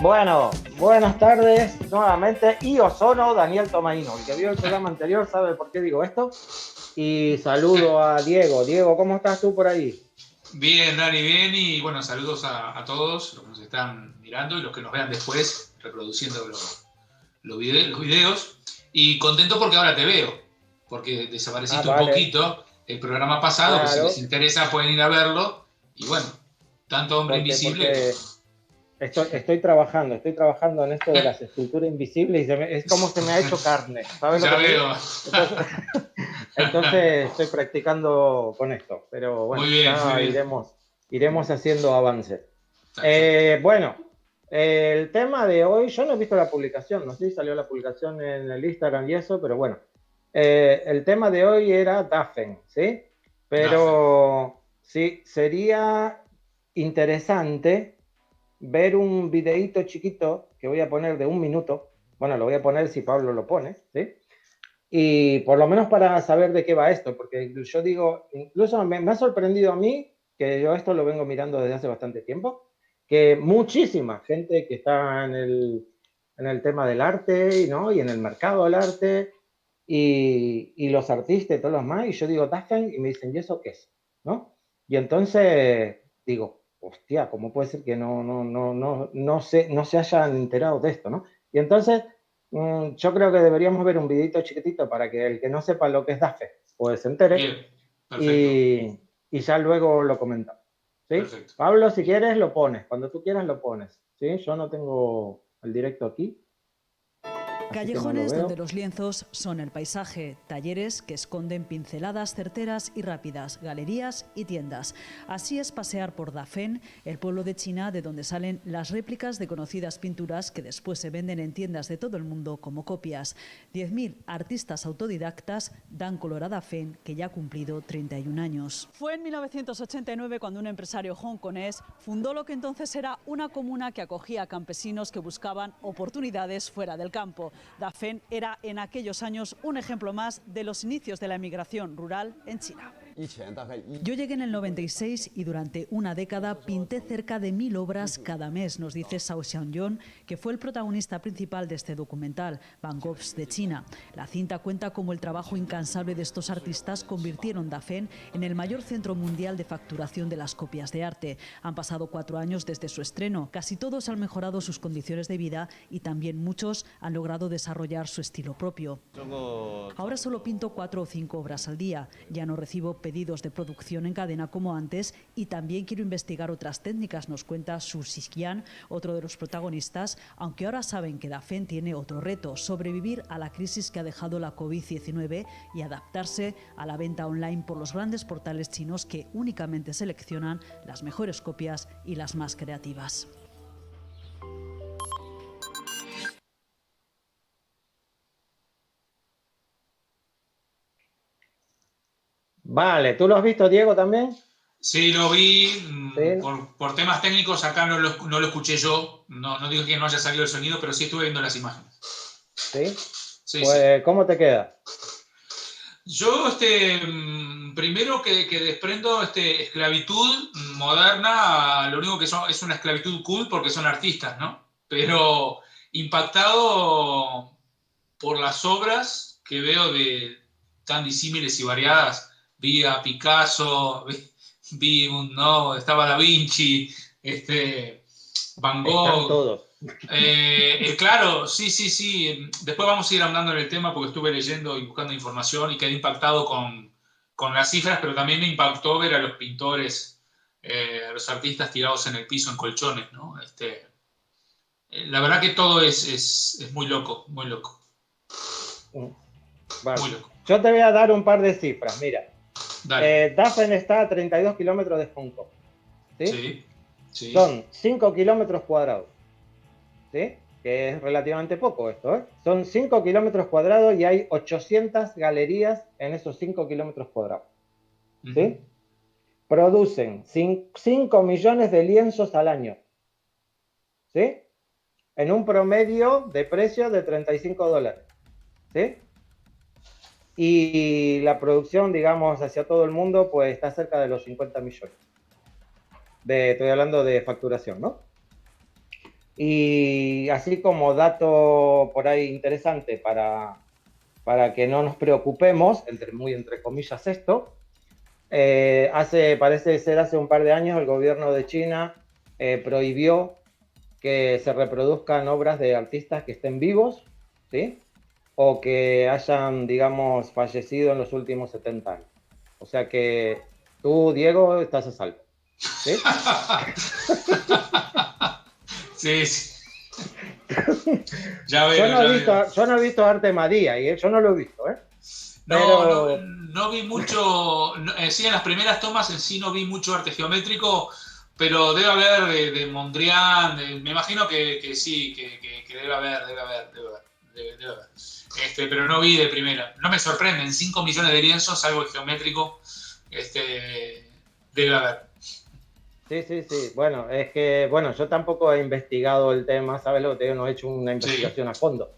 Bueno, buenas tardes nuevamente. Y Ozono, Daniel Tomaino. El que vio el programa anterior sabe por qué digo esto. Y saludo a Diego. Diego, ¿cómo estás tú por ahí? Bien, Dani, bien. Y bueno, saludos a todos los que nos están mirando y los que nos vean después reproduciendo los videos. Y contento porque ahora te veo, porque Ah, desapareciste un vale, poquito el programa pasado, que si les claro. interesa pueden ir a verlo. Y bueno, tanto hombre invisible. Porque estoy trabajando en esto de las esculturas invisibles y es como se me ha hecho carne. ¿Sabes lo Ya que te digo? veo. Entonces, entonces estoy practicando con esto. Pero Muy bueno, bien, muy ya bien. iremos haciendo avances. Perfecto. Bueno, el tema de hoy, yo no he visto la publicación, no sé si salió la publicación en el Instagram y eso, pero bueno, el tema de hoy era Dafen, ¿sí? Dafe. Pero sí, sería interesante ver un videíto chiquito que voy a poner de 1 minuto, bueno, lo voy a poner si Pablo lo pone, ¿sí? Y por lo menos para saber de qué va esto, porque yo digo, incluso me ha sorprendido a mí, que yo esto lo vengo mirando desde hace bastante tiempo, que muchísima gente que está en el tema del arte, ¿no? Y en el mercado del arte, y los artistas y todos los más, y yo digo, Dafen, y me dicen, ¿y eso qué es? ¿No? Y entonces digo, hostia, ¿cómo puede ser que no se hayan enterado de esto, ¿no? Y entonces yo creo que deberíamos ver un videito chiquitito para que el que no sepa lo que es DAFE, pues se entere Bien, perfecto. y ya luego lo comentamos. ¿Sí? Perfecto. Pablo, si Bien. quieres, lo pones. Cuando tú quieras, lo pones. ¿Sí? Yo no tengo el directo aquí, así que no lo Callejones donde veo. los lienzos son el paisaje, talleres que esconden pinceladas certeras y rápidas, galerías y tiendas. Así es pasear por Dafen, el pueblo de China de donde salen las réplicas de conocidas pinturas que después se venden en tiendas de todo el mundo como copias. 10.000 artistas autodidactas dan color a Dafen, que ya ha cumplido 31 años. Fue en 1989 cuando un empresario hongkonés fundó lo que entonces era una comuna que acogía a campesinos que buscaban oportunidades fuera del campo. Dafen era en aquellos años un ejemplo más de los inicios de la emigración rural en China. Yo llegué en el 96 y durante una década pinté cerca de 1.000 obras cada mes, nos dice Zhao Xiaoyong, que fue el protagonista principal de este documental, Van Goghs de China. La cinta cuenta cómo el trabajo incansable de estos artistas convirtieron Dafen en el mayor centro mundial de facturación de las copias de arte. Han pasado 4 años desde su estreno, casi todos han mejorado sus condiciones de vida y también muchos han logrado desarrollar su estilo propio. Ahora solo pinto 4 o 5 obras al día, ya no recibo pedidos de producción en cadena como antes y también quiero investigar otras técnicas, nos cuenta Su Xiqian, otro de los protagonistas, aunque ahora saben que Dafen tiene otro reto, sobrevivir a la crisis que ha dejado la COVID-19 y adaptarse a la venta online por los grandes portales chinos que únicamente seleccionan las mejores copias y las más creativas. Vale, ¿tú lo has visto, Diego, también? Sí, lo vi. Sí, Por temas técnicos acá no lo escuché yo. No digo que no haya salido el sonido, pero sí estuve viendo las imágenes. sí. Sí, sí. Pues, ¿cómo te queda? Yo, primero que desprendo esclavitud moderna, lo único que son es una esclavitud cool porque son artistas, ¿no? Pero impactado por las obras que veo de tan disímiles y variadas. Vi a Picasso, no, estaba Da Vinci, Van Están Gogh. todos. Claro, sí, sí, sí. Después vamos a ir andando en el tema porque estuve leyendo y buscando información y quedé impactado con las cifras, pero también me impactó ver a los pintores, a los artistas tirados en el piso en colchones, ¿no? La verdad que todo es muy loco, muy loco, Vale. muy loco. Yo te voy a dar un par de cifras. Mira, Dale. Dafen está a 32 kilómetros de Hong Kong. ¿Sí? Sí, sí. Son 5 kilómetros cuadrados, ¿sí? Que es relativamente poco esto, ¿eh? Son 5 kilómetros cuadrados y hay 800 galerías en esos 5 kilómetros cuadrados, Uh-huh. ¿sí? Producen 5 millones de lienzos al año, ¿sí? En un promedio de precio de $35, ¿sí? Y la producción, digamos, hacia todo el mundo, pues está cerca de los 50 millones. Estoy hablando de facturación, ¿no? Y así como dato por ahí interesante para que no nos preocupemos, muy entre comillas esto, parece ser hace un par de años el gobierno de China prohibió que se reproduzcan obras de artistas que estén vivos, ¿sí? O que hayan, digamos, fallecido en los últimos 70 años. O sea que tú, Diego, estás a salvo, ¿sí? Sí, sí. Ya veo, ya veo. Yo no he visto Arte María, yo no lo he visto, ¿eh? No, Pero no vi mucho, sí, en las primeras tomas en sí no vi mucho arte geométrico, pero debe haber de Mondrian, me imagino que sí, que debe haber. Pero no vi de primera. No me sorprenden, 5 millones de lienzos, algo geométrico, debe haber. sí, sí, sí. Bueno, es que, bueno, yo tampoco he investigado el tema, ¿sabes lo que te digo? No he hecho una Sí, investigación a fondo.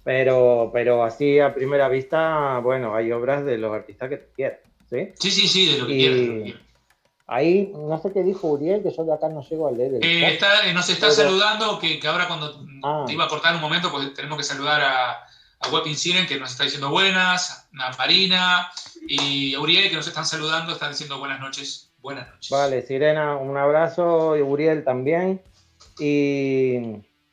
Pero así a primera vista, bueno, hay obras de los artistas que te quieras, ¿sí? sí, sí, sí, de lo que quieras, de lo que Y quieras. ahí, no sé qué dijo Uriel, que yo de acá no llego a leer el chat, Nos está pero, saludando, que ahora cuando te ah, iba a cortar un momento, pues tenemos que saludar a Web Incident, que nos está diciendo buenas, a Marina y a Uriel, que nos están saludando, están diciendo buenas noches. Buenas noches. vale, Sirena, un abrazo, y Uriel también. Y,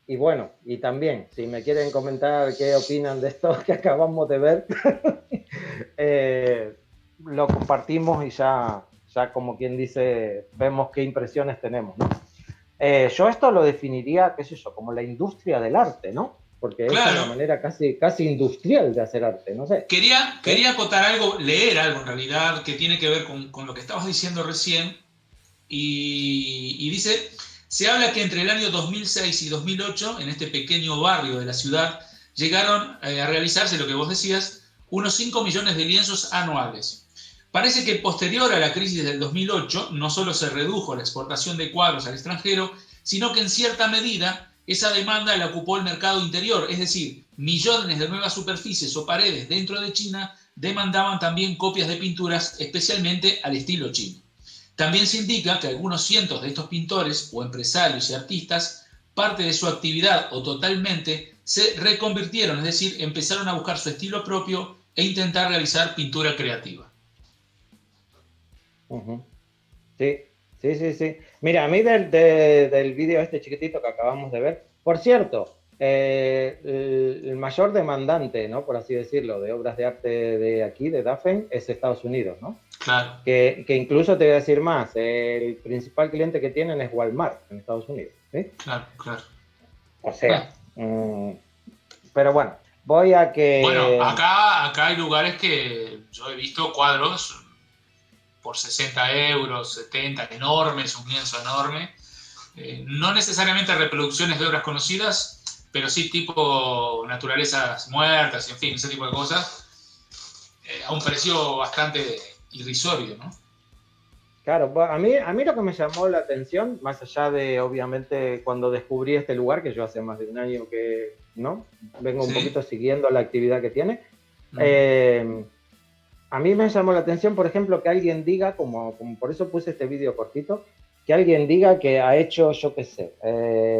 y bueno, y también, si me quieren comentar qué opinan de esto que acabamos de ver, lo compartimos y ya como quien dice, vemos qué impresiones tenemos, ¿no? Yo esto lo definiría, qué sé yo, como la industria del arte, ¿no? Porque es Claro, una manera casi industrial de hacer arte, no sé. ¿Sí? quería acotar algo, leer algo en realidad, que tiene que ver con lo que estabas diciendo recién, y dice, se habla que entre el año 2006 y 2008, en este pequeño barrio de la ciudad, llegaron a realizarse, lo que vos decías, unos 5 millones de lienzos anuales. Parece que posterior a la crisis del 2008, no solo se redujo la exportación de cuadros al extranjero, sino que en cierta medida esa demanda la ocupó el mercado interior, es decir, millones de nuevas superficies o paredes dentro de China demandaban también copias de pinturas, especialmente al estilo chino. También se indica que algunos cientos de estos pintores o empresarios y artistas, parte de su actividad o totalmente, se reconvirtieron, es decir, empezaron a buscar su estilo propio e intentar realizar pintura creativa. Uh-huh. Sí, sí, sí, sí. Mira, a mí del vídeo este chiquitito que acabamos de ver, por cierto, el mayor demandante, ¿no? Por así decirlo, de obras de arte de aquí, de Dafen, es Estados Unidos, ¿no? Claro, Que incluso te voy a decir más, el principal cliente que tienen es Walmart en Estados Unidos, ¿sí? claro, claro. O sea, pero bueno, voy a Bueno, que... acá hay lugares que yo he visto cuadros por 60 euros, 70, enormes, un lienzo enorme. No necesariamente reproducciones de obras conocidas, pero sí tipo naturalezas muertas, en fin, ese tipo de cosas, a un precio bastante irrisorio, ¿no? Claro, a mí lo que me llamó la atención, más allá de, obviamente, cuando descubrí este lugar, que yo hace más de un año que, ¿no? Vengo un Sí. poquito siguiendo la actividad que tiene, eh, a mí me llamó la atención, por ejemplo, que alguien diga, como por eso puse este vídeo cortito, que alguien diga que ha hecho, yo qué sé,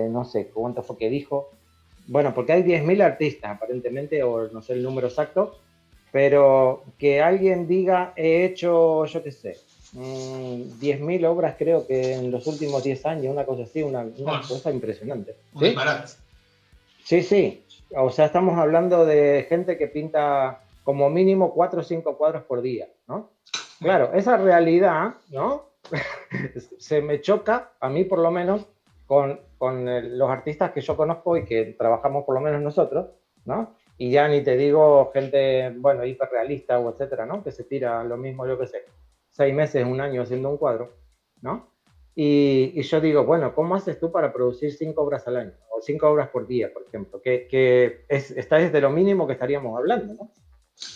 no sé cuánto fue que dijo, bueno, porque hay 10.000 artistas aparentemente, o no sé el número exacto, pero que alguien diga, he hecho, yo qué sé, 10.000 obras creo que en los últimos 10 años, una cosa así, una Bueno, cosa impresionante. un ¿Sí? disparate. Sí, sí. O sea, estamos hablando de gente que pinta como mínimo 4 o 5 cuadros por día, ¿no? Claro, esa realidad, ¿no? Se me choca, a mí por lo menos, con los artistas que yo conozco y que trabajamos por lo menos nosotros, ¿no? Y ya ni te digo gente, bueno, hiperrealista o etcétera, ¿no? Que se tira lo mismo, yo qué sé, 6 meses, un año haciendo un cuadro, ¿no? Y yo digo, bueno, ¿cómo haces tú para producir 5 obras al año? O 5 obras por día, por ejemplo, está desde lo mínimo que estaríamos hablando, ¿no?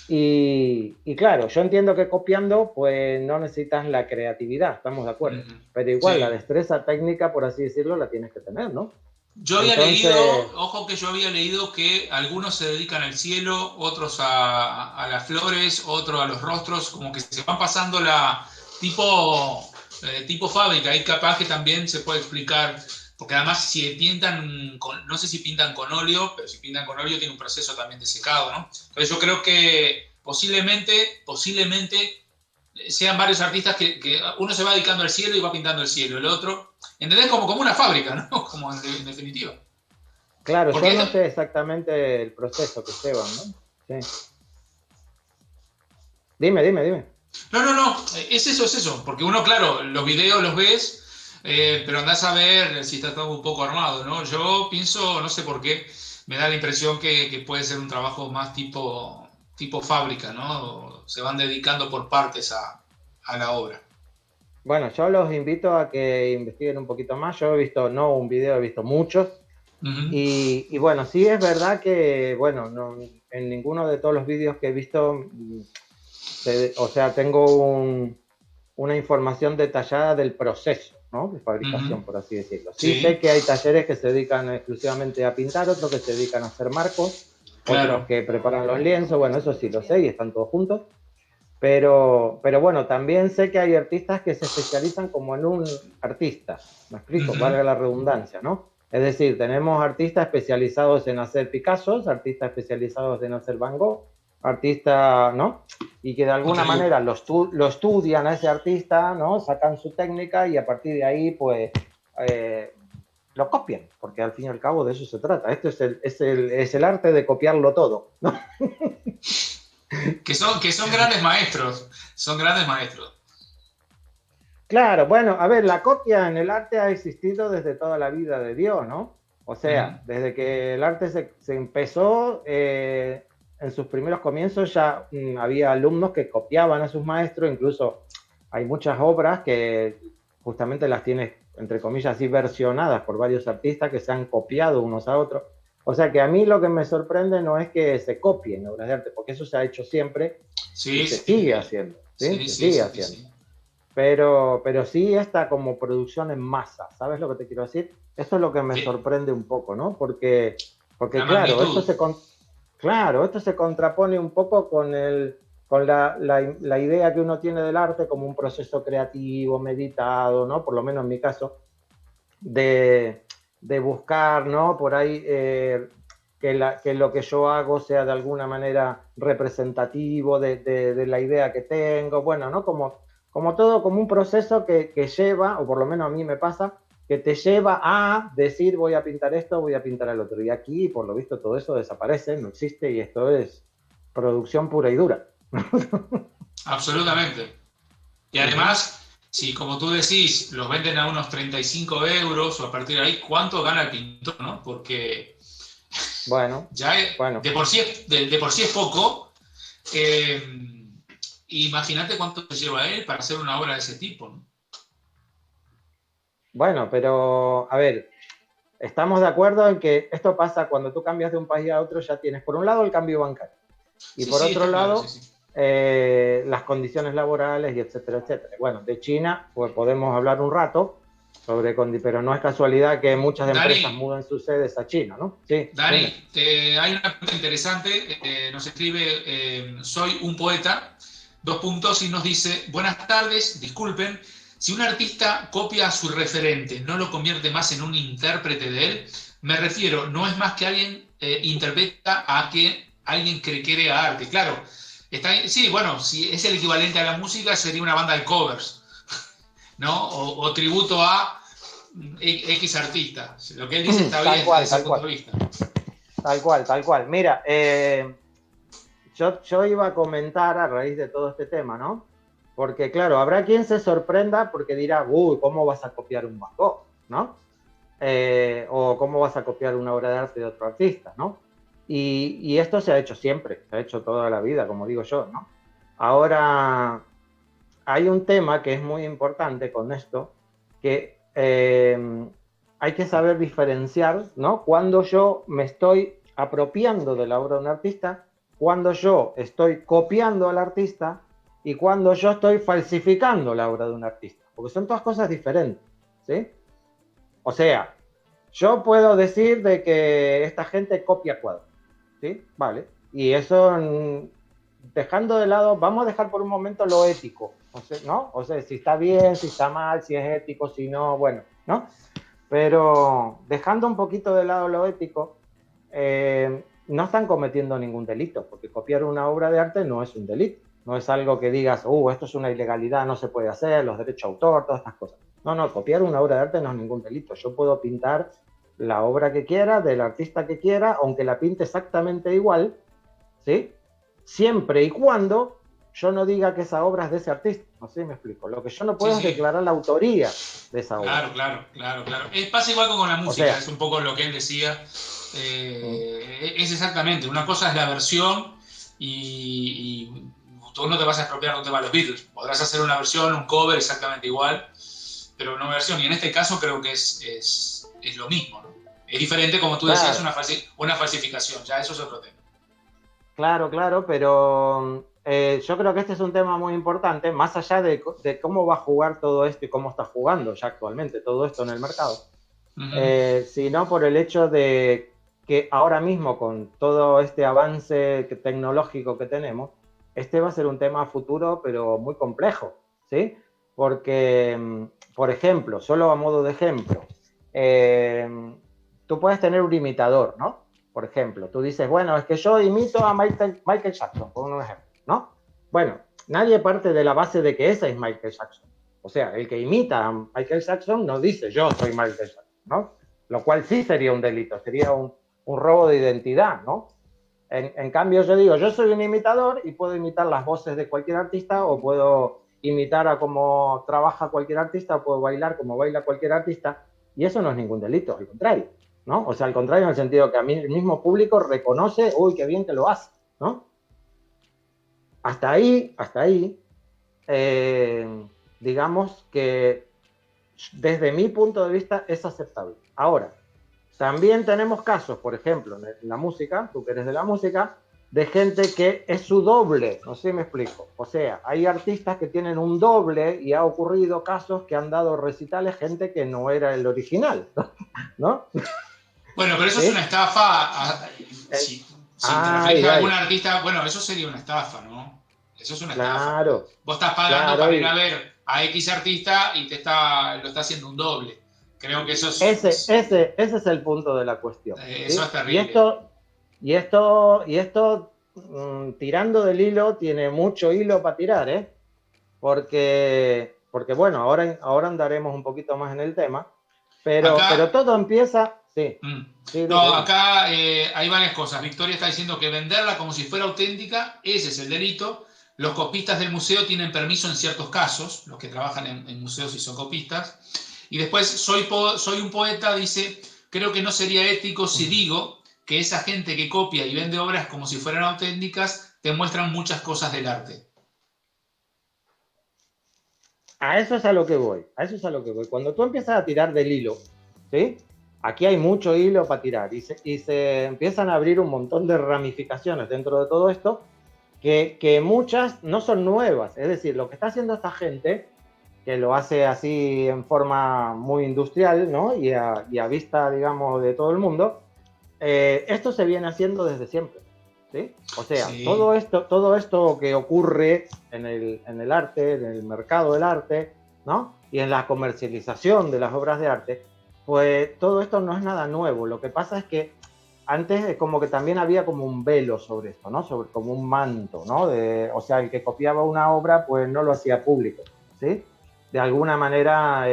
Y claro, yo entiendo que copiando, pues no necesitas la creatividad, estamos de acuerdo. Pero igual, la Sí. destreza técnica, por así decirlo, la tienes que tener, ¿no? Yo había leído, Entonces, ojo que yo había leído que algunos se dedican al cielo, otros a las flores, otros a los rostros, como que se van pasando tipo fábrica. Y capaz que también se puede explicar porque además si pintan, no sé si pintan con óleo, pero si pintan con óleo tiene un proceso también de secado, ¿no? Entonces yo creo que posiblemente sean varios artistas que uno se va dedicando al cielo y va pintando el cielo, el otro, ¿entendés? Como una fábrica, ¿no? Como en definitiva. Claro, Porque yo no esto, sé exactamente el proceso que llevan, ¿no? Sí. Dime. no, es eso, porque uno, claro, los videos los ves, pero andás a ver si está todo un poco armado, ¿no? Yo pienso, no sé por qué, me da la impresión que puede ser un trabajo más tipo fábrica, ¿no? Se van dedicando por partes a la obra. Bueno, yo los invito a que investiguen un poquito más. Yo he visto, no un video, he visto muchos. Uh-huh. Y bueno, sí es verdad que, bueno, no, en ninguno de todos los vídeos que he visto, o sea, tengo una información detallada del proceso, ¿no? De fabricación, Uh-huh. por así decirlo. Sí sé Sí, que hay talleres que se dedican exclusivamente a pintar, otros que se dedican a hacer marcos, otros claro. que preparan los lienzos, bueno, eso sí lo sé y están todos juntos. Pero bueno, también sé que hay artistas que se especializan como en un artista, me explico, Uh-huh. valga la redundancia, ¿no? Es decir, tenemos artistas especializados en hacer Picassos, artistas especializados en hacer Van Gogh, artistas, ¿no? Y que de alguna Increíble. manera lo estudian a ese artista, ¿no? Sacan su técnica y a partir de ahí, pues, eh, lo copian, porque al fin y al cabo de eso se trata. Esto es el arte de copiarlo todo, ¿no? Que son grandes maestros, son grandes maestros. Claro, bueno, a ver, la copia en el arte ha existido desde toda la vida de Dios, ¿no? O Uh-huh. sea, desde que el arte se empezó, en sus primeros comienzos ya había alumnos que copiaban a sus maestros, incluso hay muchas obras que justamente las tienes, entre comillas, así versionadas por varios artistas que se han copiado unos a otros. O sea que a mí lo que me sorprende no es que se copien obras de arte, porque eso se ha hecho siempre y Sí, se sigue haciendo, ¿sí? sí, Se sí, sigue sí, haciendo. sí. Pero sí esta como producción en masa, ¿sabes lo que te quiero decir? Esto es lo que me De sorprende un poco, ¿no? Porque la claro, magnitud. claro, esto se contrapone un poco con la idea que uno tiene del arte como un proceso creativo, meditado, ¿no? Por lo menos en mi caso, de buscar, ¿no? Por ahí que lo que yo hago sea de alguna manera representativo de la idea que tengo, bueno, ¿no? Como todo, como un proceso que lleva, o por lo menos a mí me pasa, que te lleva a decir voy a pintar esto, voy a pintar el otro. Y aquí, por lo visto, todo eso desaparece, no existe y esto es producción pura y dura. Absolutamente. Y Uh -huh. además, si como tú decís, los venden a unos 35 euros o a partir de ahí, ¿cuánto gana el pintor, no? Porque Bueno, ya bueno. de por sí es poco. Eh, Imagínate cuánto se lleva él para hacer una obra de ese tipo, ¿no? Bueno, pero a ver, estamos de acuerdo en que esto pasa cuando tú cambias de un país a otro, ya tienes por un lado el cambio bancario y Sí, por sí, otro está claro, sí, lado sí. las condiciones laborales y etcétera, etcétera. Bueno, de China pues podemos hablar un rato pero no es casualidad que muchas empresas Dani, muden sus sedes a China, ¿no? Sí, Dani, dime. hay una pregunta interesante, nos escribe, soy un poeta, 2 puntos, y nos dice, buenas tardes, disculpen, si un artista copia a su referente, ¿no lo convierte más en un intérprete de él? Me refiero, no es más que alguien interpreta a que alguien que crea arte. Claro, sí, bueno, si es el equivalente a la música, sería una banda de covers, ¿no? O tributo a X artista. Lo que él dice está Tal bien desde cual, ese tal punto cual, de vista. tal cual, tal cual. Mira, yo iba a comentar a raíz de todo este tema, ¿no? Porque claro, habrá quien se sorprenda porque dirá, uy, ¿cómo vas a copiar un Van Gogh? ¿No? O cómo vas a copiar una obra de arte de otro artista, ¿no? Y esto se ha hecho siempre, se ha hecho toda la vida, como digo yo, ¿no? Ahora, hay un tema que es muy importante con esto, que hay que saber diferenciar, ¿no? Cuando yo me estoy apropiando de la obra de un artista, cuando yo estoy copiando al artista y cuando yo estoy falsificando la obra de un artista, porque son todas cosas diferentes, ¿sí? O sea, yo puedo decir de que esta gente copia cuadros, ¿sí? Vale. Y eso, dejando de lado, vamos a dejar por un momento lo ético, ¿no? O sea, si está bien, si está mal, si es ético, si no, bueno, ¿no? Pero dejando un poquito de lado lo ético, no están cometiendo ningún delito, porque copiar una obra de arte no es un delito. No es algo que digas, esto es una ilegalidad, no se puede hacer, los derechos de autor, todas estas cosas. No, copiar una obra de arte no es ningún delito. Yo puedo pintar la obra que quiera, del artista que quiera, aunque la pinte exactamente igual, ¿sí? Siempre y cuando yo no diga que esa obra es de ese artista. No sé si me explico. Lo que yo no puedo es declarar la autoría de esa obra. Claro. Pasa igual con la música, sea, es un poco lo que él decía. Es exactamente, una cosa es la versión y tú no te vas a expropiar donde van los Beatles. Podrás hacer una versión, un cover exactamente igual, pero una versión. Y en este caso creo que es lo mismo, ¿no? Es diferente, como tú decías, una falsificación. Ya eso es otro tema. Claro, pero yo creo que este es un tema muy importante, más allá de cómo va a jugar todo esto y cómo está jugando ya actualmente todo esto en el mercado, sino por el hecho de que ahora mismo con todo este avance tecnológico que tenemos, este va a ser un tema futuro, pero muy complejo, ¿sí? Porque, por ejemplo, solo a modo de ejemplo, tú puedes tener un imitador, ¿no? Por ejemplo, tú dices, bueno, es que yo imito a Michael Jackson, por un ejemplo, ¿no? Bueno, nadie parte de la base de que ese es Michael Jackson. O sea, el que imita a Michael Jackson no dice yo soy Michael Jackson, ¿no? Lo cual sí sería un delito, sería un robo de identidad, ¿no? En cambio, yo digo, yo soy un imitador y puedo imitar las voces de cualquier artista o puedo imitar a cómo trabaja cualquier artista o puedo bailar como baila cualquier artista y eso no es ningún delito, al contrario, ¿no? O sea, al contrario en el sentido que a mí el mismo público reconoce, uy, qué bien que lo hace, ¿no? Hasta ahí, digamos que desde mi punto de vista es aceptable. Ahora, también tenemos casos, por ejemplo, en la música, tú que eres de la música, de gente que es su doble, no sé si me explico. O sea, hay artistas que tienen un doble y ha ocurrido casos que han dado recitales gente que no era el original, ¿no? Bueno, pero eso es una estafa. Si te referís a algún artista, bueno, eso sería una estafa, ¿no? Eso es una estafa. Vos estás pagando para ir a ver a X artista y lo está haciendo un doble. Creo que eso es... Ese es el punto de la cuestión. Eso es terrible. Y esto tirando del hilo, tiene mucho hilo para tirar, ¿eh? Porque bueno, ahora andaremos un poquito más en el tema, pero todo empieza... Sí. No, acá hay varias cosas. Victoria está diciendo que venderla como si fuera auténtica, ese es el delito. Los copistas del museo tienen permiso en ciertos casos, los que trabajan en museos y son copistas. Y después, soy un poeta, dice, creo que no sería ético si digo que esa gente que copia y vende obras como si fueran auténticas te muestran muchas cosas del arte. A eso es a lo que voy. Cuando tú empiezas a tirar del hilo, ¿sí? Aquí hay mucho hilo para tirar y se empiezan a abrir un montón de ramificaciones dentro de todo esto que muchas no son nuevas. Es decir, lo que está haciendo esta gente, que lo hace así en forma muy industrial, ¿no? Y a vista, digamos, de todo el mundo, esto se viene haciendo desde siempre, ¿sí? O sea, sí. todo esto que ocurre en el arte, en el mercado del arte, ¿no? Y en la comercialización de las obras de arte, pues todo esto no es nada nuevo. Lo que pasa es que antes es como que también había como un velo sobre esto, ¿no? Como un manto, ¿no? O sea, el que copiaba una obra, pues no lo hacía público, ¿sí? De alguna manera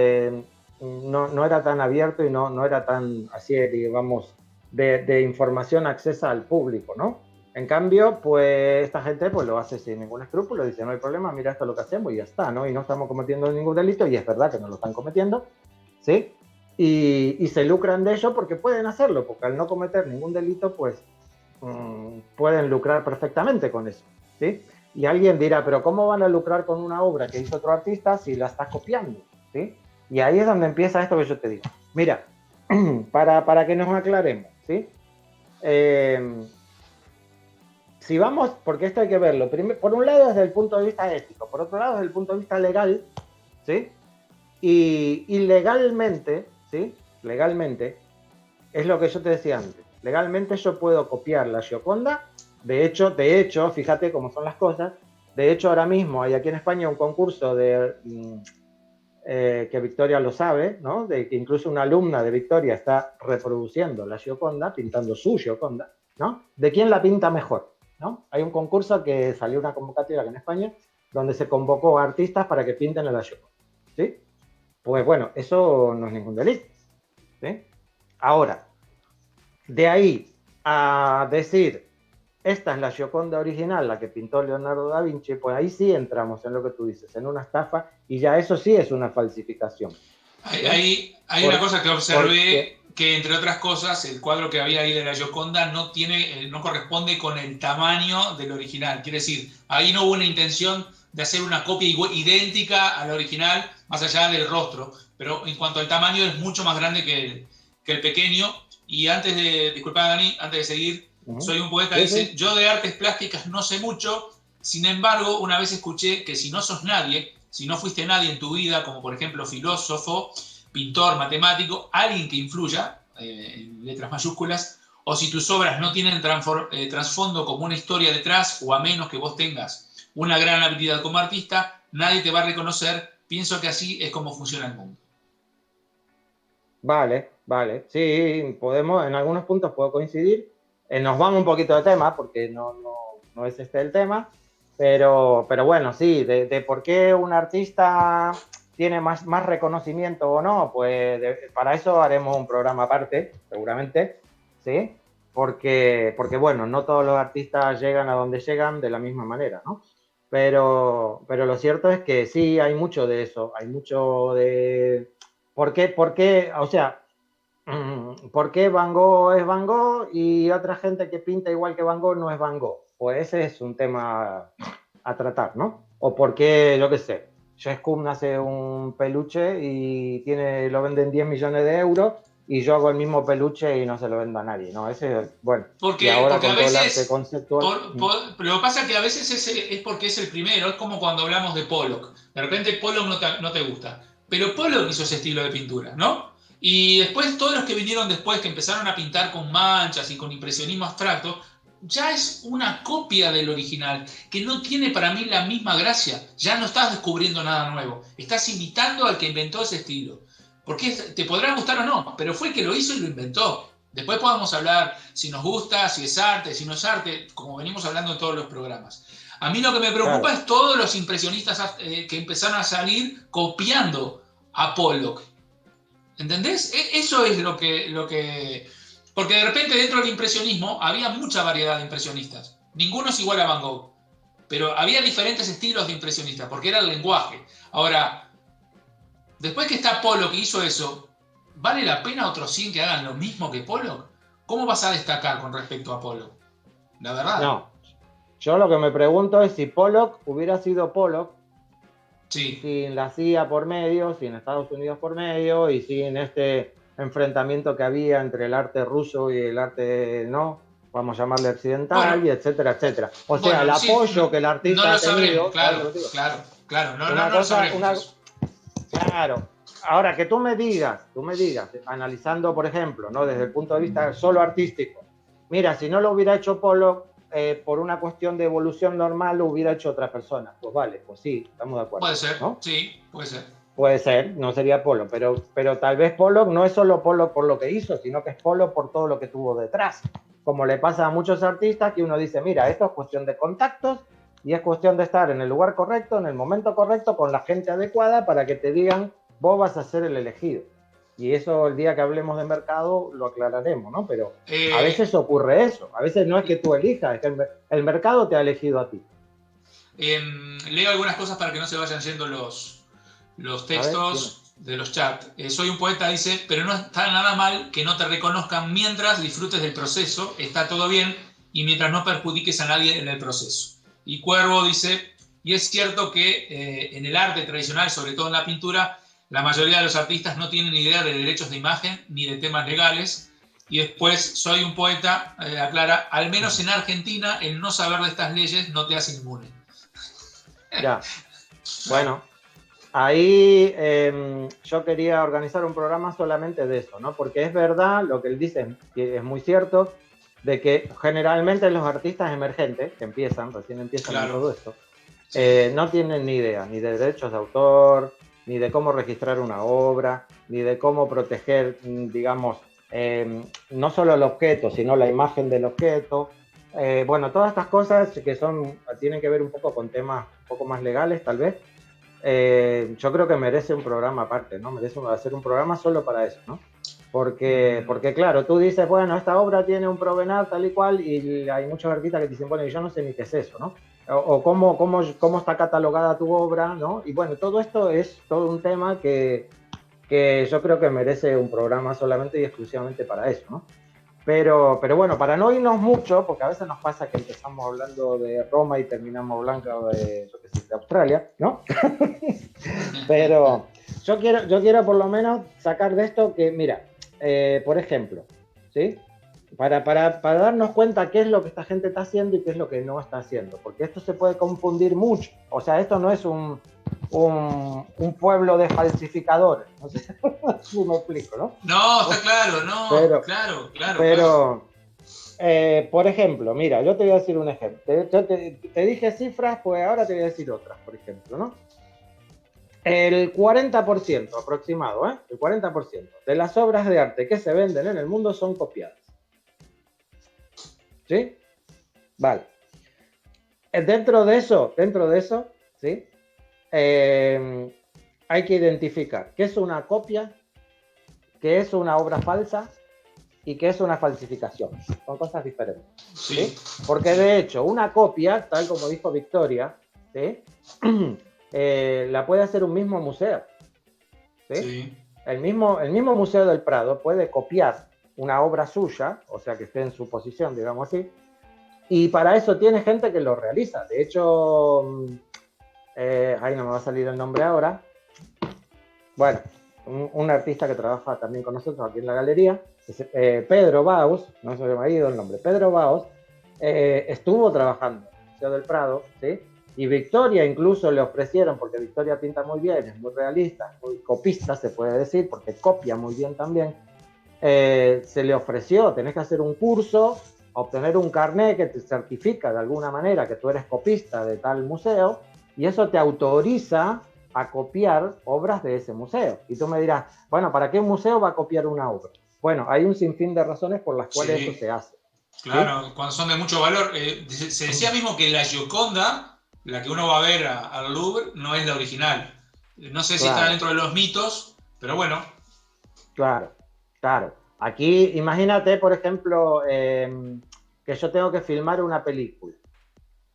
no era tan abierto y no era tan así, digamos, de información accesa al público, ¿no? En cambio, pues esta gente pues lo hace sin ningún escrúpulo, dice, no hay problema, mira esto es lo que hacemos y ya está, ¿no? Y no estamos cometiendo ningún delito, y es verdad que no lo están cometiendo, ¿sí? Y se lucran de ello porque pueden hacerlo, porque al no cometer ningún delito, pues pueden lucrar perfectamente con eso, ¿sí? Y alguien dirá, pero ¿cómo van a lucrar con una obra que hizo otro artista si la está copiando? ¿Sí? Y ahí es donde empieza esto que yo te digo. Mira, para que nos aclaremos, ¿sí? Si vamos, porque esto hay que verlo, por un lado desde el punto de vista ético, por otro lado desde el punto de vista legal, ¿sí? Y legalmente, ¿sí? Legalmente, es lo que yo te decía antes. Legalmente yo puedo copiar la Gioconda. De hecho, fíjate cómo son las cosas. De hecho, ahora mismo hay aquí en España un concurso de que Victoria lo sabe, ¿no? De que incluso una alumna de Victoria está reproduciendo la Gioconda, pintando su Gioconda, ¿no? ¿De quién la pinta mejor? ¿No? Hay un concurso que salió una convocatoria aquí en España donde se convocó a artistas para que pinten la Gioconda, ¿sí? Pues bueno, eso no es ningún delito, ¿sí? Ahora, de ahí a decir esta es la Gioconda original, la que pintó Leonardo da Vinci, pues ahí sí entramos en lo que tú dices, en una estafa, y ya eso sí es una falsificación. Hay una cosa que observé, que entre otras cosas, el cuadro que había ahí de la Gioconda no corresponde con el tamaño del original. Quiere decir, ahí no hubo una intención de hacer una copia idéntica al original, más allá del rostro. Pero en cuanto al tamaño, es mucho más grande que el pequeño. Y disculpa Dani, antes de seguir, soy un poeta, dice, yo de artes plásticas no sé mucho, sin embargo, una vez escuché que si no sos nadie, si no fuiste nadie en tu vida, como por ejemplo filósofo, pintor, matemático, alguien que influya, en letras mayúsculas, o si tus obras no tienen trasfondo como una historia detrás, o a menos que vos tengas una gran habilidad como artista, nadie te va a reconocer. Pienso que así es como funciona el mundo. Vale, sí, podemos, en algunos puntos puedo coincidir. Nos vamos un poquito de tema, porque no es este el tema, pero bueno, sí, de por qué un artista tiene más reconocimiento o no, pues para eso haremos un programa aparte, seguramente, ¿sí? Porque bueno, no todos los artistas llegan a donde llegan de la misma manera, ¿no? Pero lo cierto es que sí, hay mucho de eso, hay mucho de... ¿Por qué? O sea, ¿por qué Van Gogh es Van Gogh y otra gente que pinta igual que Van Gogh no es Van Gogh? Pues ese es un tema a tratar, ¿no? O por qué, yo qué sé, Jeff Koons hace un peluche y lo venden 10 millones de euros y yo hago el mismo peluche y no se lo vendo a nadie, ¿no? Ese es, bueno, y ahora con todo el arte conceptual... Lo que pasa es que a veces es porque es el primero, es como cuando hablamos de Pollock. De repente Pollock no te gusta, pero Pollock hizo ese estilo de pintura, ¿no? Y después todos los que vinieron después, que empezaron a pintar con manchas y con impresionismo abstracto, ya es una copia del original, que no tiene para mí la misma gracia. Ya no estás descubriendo nada nuevo, estás imitando al que inventó ese estilo. Porque te podrá gustar o no, pero fue el que lo hizo y lo inventó. Después podemos hablar si nos gusta, si es arte, si no es arte, como venimos hablando en todos los programas. A mí lo que me preocupa es todos los impresionistas que empezaron a salir copiando a Pollock. ¿Entendés? Eso es lo que... Porque de repente dentro del impresionismo había mucha variedad de impresionistas. Ninguno es igual a Van Gogh. Pero había diferentes estilos de impresionistas, porque era el lenguaje. Ahora, después que está Pollock que hizo eso, ¿vale la pena otros 100 que hagan lo mismo que Pollock? ¿Cómo vas a destacar con respecto a Pollock? La verdad. No. Yo lo que me pregunto es si Pollock hubiera sido Pollock, sí, sin la CIA por medio, sin Estados Unidos por medio y sin este enfrentamiento que había entre el arte ruso y el arte, ¿no? Vamos a llamarle occidental, bueno, y etcétera, etcétera. O sea, el apoyo que el artista ha tenido... Claro. Claro. Ahora, que tú me digas, analizando, por ejemplo, ¿no? Desde el punto de vista solo artístico, mira, si no lo hubiera hecho Pollock, por una cuestión de evolución normal, lo hubiera hecho otra persona. Pues vale, pues sí, estamos de acuerdo. Puede ser, ¿no? sí, puede ser. Puede ser, no sería Pollock, pero tal vez Pollock no es solo Pollock por lo que hizo, sino que es Pollock por todo lo que tuvo detrás. Como le pasa a muchos artistas que uno dice, mira, esto es cuestión de contactos y es cuestión de estar en el lugar correcto, en el momento correcto, con la gente adecuada para que te digan, vos vas a ser el elegido. Y eso el día que hablemos de mercado lo aclararemos, ¿no? Pero a veces ocurre eso, a veces no es que tú elijas, es que el mercado te ha elegido a ti. Leo algunas cosas para que no se vayan yendo los textos de los chats. Soy un poeta, dice, pero no está nada mal que no te reconozcan mientras disfrutes del proceso, está todo bien, y mientras no perjudiques a nadie en el proceso. Y Cuervo dice, y es cierto que en el arte tradicional, sobre todo en la pintura, la mayoría de los artistas no tienen idea de derechos de imagen ni de temas legales. Y después, soy un poeta, aclara, al menos en Argentina, el no saber de estas leyes no te hace inmune. Ya, bueno, ahí yo quería organizar un programa solamente de eso, ¿no? Porque es verdad lo que él dice, que es muy cierto, de que generalmente los artistas emergentes, que recién empiezan en todo esto, no tienen ni idea, ni de derechos de autor, ni de cómo registrar una obra, ni de cómo proteger, digamos, no solo el objeto, sino la imagen del objeto. Bueno, todas estas cosas que tienen que ver un poco con temas un poco más legales, tal vez. Yo creo que merece un programa aparte, ¿no? Merece hacer un programa solo para eso, ¿no? Porque claro, tú dices, bueno, esta obra tiene un provenal tal y cual, y hay muchos artistas que dicen, bueno, yo no sé ni qué es eso, ¿no? O cómo está catalogada tu obra, ¿no? Y bueno, todo esto es todo un tema que yo creo que merece un programa solamente y exclusivamente para eso, ¿no? Pero bueno, para no irnos mucho, porque a veces nos pasa que empezamos hablando de Roma y terminamos hablando de, yo qué sé, de Australia, ¿no? Pero yo quiero por lo menos sacar de esto que, mira, por ejemplo, ¿sí? Para darnos cuenta qué es lo que esta gente está haciendo y qué es lo que no está haciendo, porque esto se puede confundir mucho. O sea, esto no es un pueblo de falsificadores, no sé si me explico, ¿no? No, está claro, no, pero, claro. Por ejemplo, mira, yo te voy a decir un ejemplo. Yo te dije cifras, pues ahora te voy a decir otras, por ejemplo, ¿no? El 40% aproximado, ¿eh? El 40% de las obras de arte que se venden en el mundo son copiadas. ¿Sí? Vale. Dentro de eso, ¿sí? Hay que identificar qué es una copia, qué es una obra falsa y qué es una falsificación. Son cosas diferentes. ¿Sí? Porque de hecho, una copia, tal como dijo Victoria, ¿sí? La puede hacer un mismo museo. ¿Sí? Sí. El mismo Museo del Prado puede copiar una obra suya, o sea que esté en su posición, digamos así, y para eso tiene gente que lo realiza. De hecho, ahí no me va a salir el nombre ahora. Bueno, un artista que trabaja también con nosotros aquí en la galería, Pedro Baus, no se me ha ido el nombre, Pedro Baus, estuvo trabajando en el Museo del Prado, ¿sí? Y Victoria incluso le ofrecieron, porque Victoria pinta muy bien, es muy realista, muy copista se puede decir, porque copia muy bien también, se le ofreció, tenés que hacer un curso, obtener un carnet que te certifica de alguna manera que tú eres copista de tal museo, y eso te autoriza a copiar obras de ese museo. Y tú me dirás, bueno, ¿para qué un museo va a copiar una obra? Bueno, hay un sinfín de razones por las cuales eso se hace. Claro, ¿sí? cuando son de mucho valor. Se decía mismo que la Gioconda, la que uno va a ver al Louvre, no es la original. No sé si está dentro de los mitos, pero bueno. Claro. Aquí, imagínate, por ejemplo, que yo tengo que filmar una película.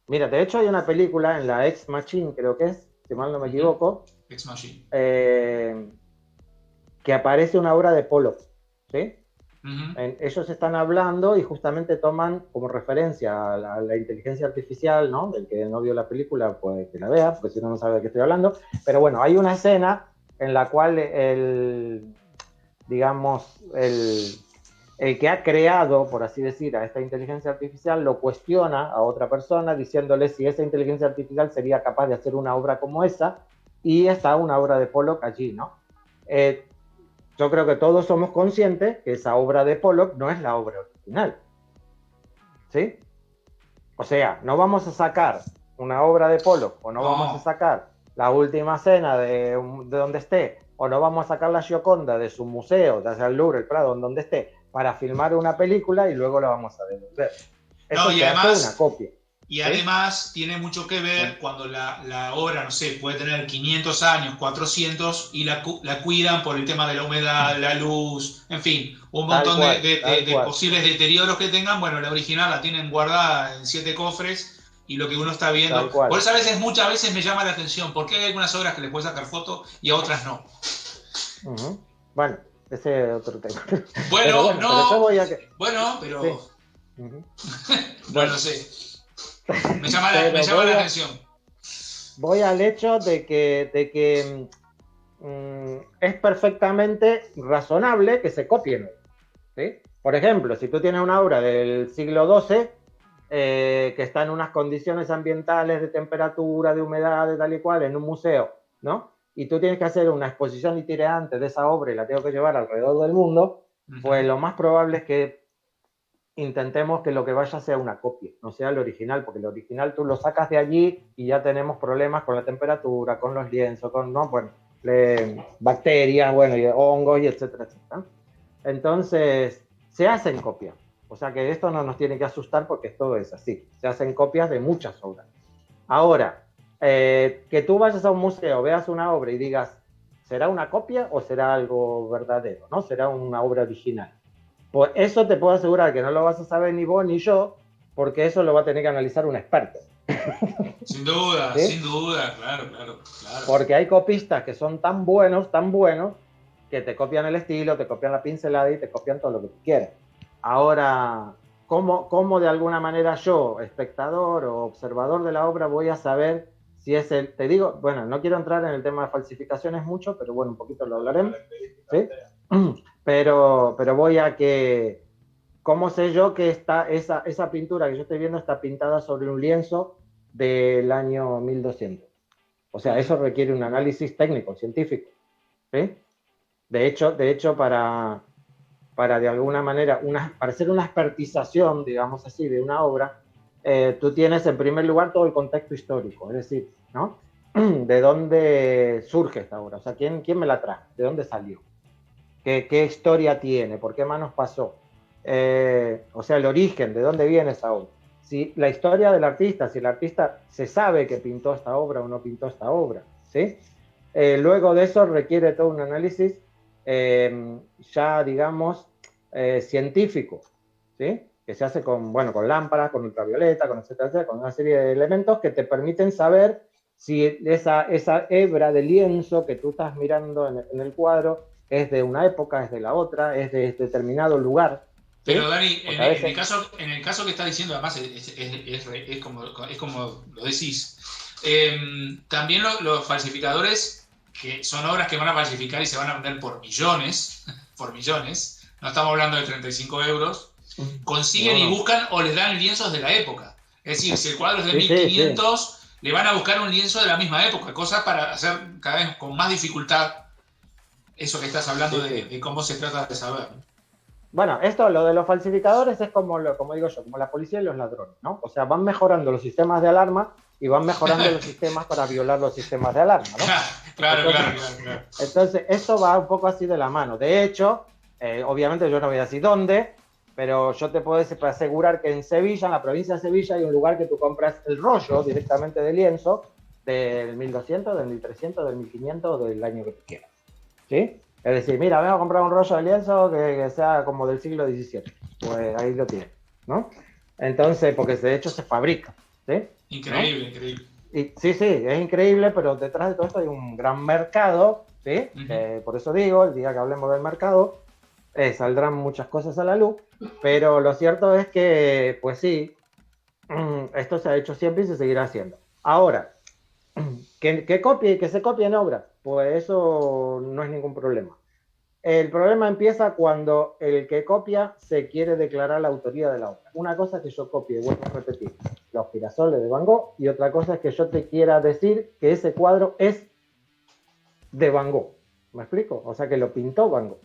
Mira, de hecho hay una película en la Ex Machine, creo que es, si mal no me equivoco, Ex Machine. Que aparece una obra de Pollock, ¿sí? Uh-huh. Ellos están hablando y justamente toman como referencia a la inteligencia artificial, ¿no? Del que no vio la película, pues que la vea, porque si no, no sabe de qué estoy hablando. Pero bueno, hay una escena en la cual digamos, el que ha creado, por así decir, a esta inteligencia artificial, lo cuestiona a otra persona diciéndole si esa inteligencia artificial sería capaz de hacer una obra como esa, y está una obra de Pollock allí, ¿no? Yo creo que todos somos conscientes que esa obra de Pollock no es la obra original, ¿sí? O sea, no vamos a sacar una obra de Pollock, o no vamos a sacar la última cena de donde esté, o no vamos a sacar la Gioconda de su museo, ya sea el Louvre, el Prado, en donde esté, para filmar una película y luego la vamos a devolver. Eso No, y se hace una además, copia. y además tiene mucho que ver cuando la obra, no sé, puede tener 500 años, 400, y la cuidan por el tema de la humedad, la luz, en fin, un montón de posibles deterioros que tengan. Bueno, la original la tienen guardada en 7 cofres y lo que uno está viendo. Por eso muchas veces me llama la atención, porque hay algunas obras que les puedes sacar foto y a otras no. Bueno, ese es otro tema. Bueno, pero yo voy a... Bueno, pero... Sí. No lo sé. Me llama la atención. Voy al hecho de que es perfectamente razonable que se copien. ¿Sí? Por ejemplo, si tú tienes una obra del siglo XII que está en unas condiciones ambientales de temperatura, de humedad, de tal y cual, en un museo, ¿no? Y tú tienes que hacer una exposición itinerante de esa obra y la tengo que llevar alrededor del mundo, pues lo más probable es que intentemos que lo que vaya sea una copia, no sea el original, porque el original tú lo sacas de allí y ya tenemos problemas con la temperatura, con los lienzos, con, ¿no? Bueno, bacterias, bueno, y hongos, y etcétera, etcétera. Entonces, se hacen copias. O sea que esto no nos tiene que asustar porque todo es así. Se hacen copias de muchas obras. Ahora, que tú vayas a un museo, veas una obra y digas, ¿será una copia o será algo verdadero? ¿No? ¿Será una obra original? Pues eso te puedo asegurar que no lo vas a saber ni vos ni yo, porque eso lo va a tener que analizar un experto. ¿Sí? Sin duda, claro, claro, claro. Porque hay copistas que son tan buenos, que te copian el estilo, te copian la pincelada y te copian todo lo que tú quieras. Ahora, ¿cómo de alguna manera yo, espectador o observador de la obra, voy a saber si es el... Te digo, bueno, no quiero entrar en el tema de falsificaciones mucho, pero bueno, un poquito lo hablaremos. ¿Sí? Pero voy a que... ¿Cómo sé yo que esa pintura que yo estoy viendo está pintada sobre un lienzo del año 1200? O sea, eso requiere un análisis técnico, científico. ¿Sí? De hecho para de alguna manera, para hacer una expertización, digamos así, de una obra, tú tienes en primer lugar todo el contexto histórico, es decir, ¿no? ¿De dónde surge esta obra? O sea, ¿quién me la trajo? ¿De dónde salió? ¿Qué historia tiene? ¿Por qué manos pasó? O sea, el origen, ¿de dónde viene esa obra? Si la historia del artista, si el artista se sabe que pintó esta obra o no pintó esta obra, ¿sí? Luego de eso requiere todo un análisis ya, digamos, científico, ¿sí? Que se hace con lámparas, con ultravioleta, con etcétera, etcétera, con una serie de elementos que te permiten saber si esa hebra de lienzo que tú estás mirando en el cuadro es de una época, es de la otra, es de determinado lugar. ¿Sí? Pero Dani, veces... en el caso que estás diciendo, además es como lo decís, también los falsificadores, que son obras que van a falsificar y se van a vender por millones, no estamos hablando de 35 euros, consiguen y buscan o les dan lienzos de la época. Es decir, si el cuadro es de 1500, le van a buscar un lienzo de la misma época, cosas para hacer cada vez con más dificultad eso que estás hablando de cómo se trata de saber. Bueno, lo de los falsificadores es como digo yo, como la policía y los ladrones, ¿no? O sea, van mejorando los sistemas de alarma y van mejorando los sistemas para violar los sistemas de alarma, ¿no? Claro. Entonces, esto va un poco así de la mano. De hecho, obviamente yo no voy a decir dónde, pero yo te puedo asegurar que en Sevilla, en la provincia de Sevilla, hay un lugar que tú compras el rollo directamente de lienzo del 1200, del 1300, del 1500, del año que tú quieras, ¿sí? Es decir, mira, vengo a comprar un rollo de lienzo que sea como del siglo XVII. Pues ahí lo tienes, ¿no? Entonces, porque de hecho se fabrica, ¿sí? Increíble, ¿no? increíble. Y, sí, es increíble, pero detrás de todo esto hay un gran mercado, ¿sí? Por eso digo, el día que hablemos del mercado, saldrán muchas cosas a la luz, pero lo cierto es que, pues sí, esto se ha hecho siempre y se seguirá haciendo. Ahora, que se copien obras, pues eso no es ningún problema. El problema empieza cuando el que copia se quiere declarar la autoría de la obra. Una cosa es que yo copie, vuelvo a repetir, los girasoles de Van Gogh, y otra cosa es que yo te quiera decir que ese cuadro es de Van Gogh. ¿Me explico? O sea, que lo pintó Van Gogh.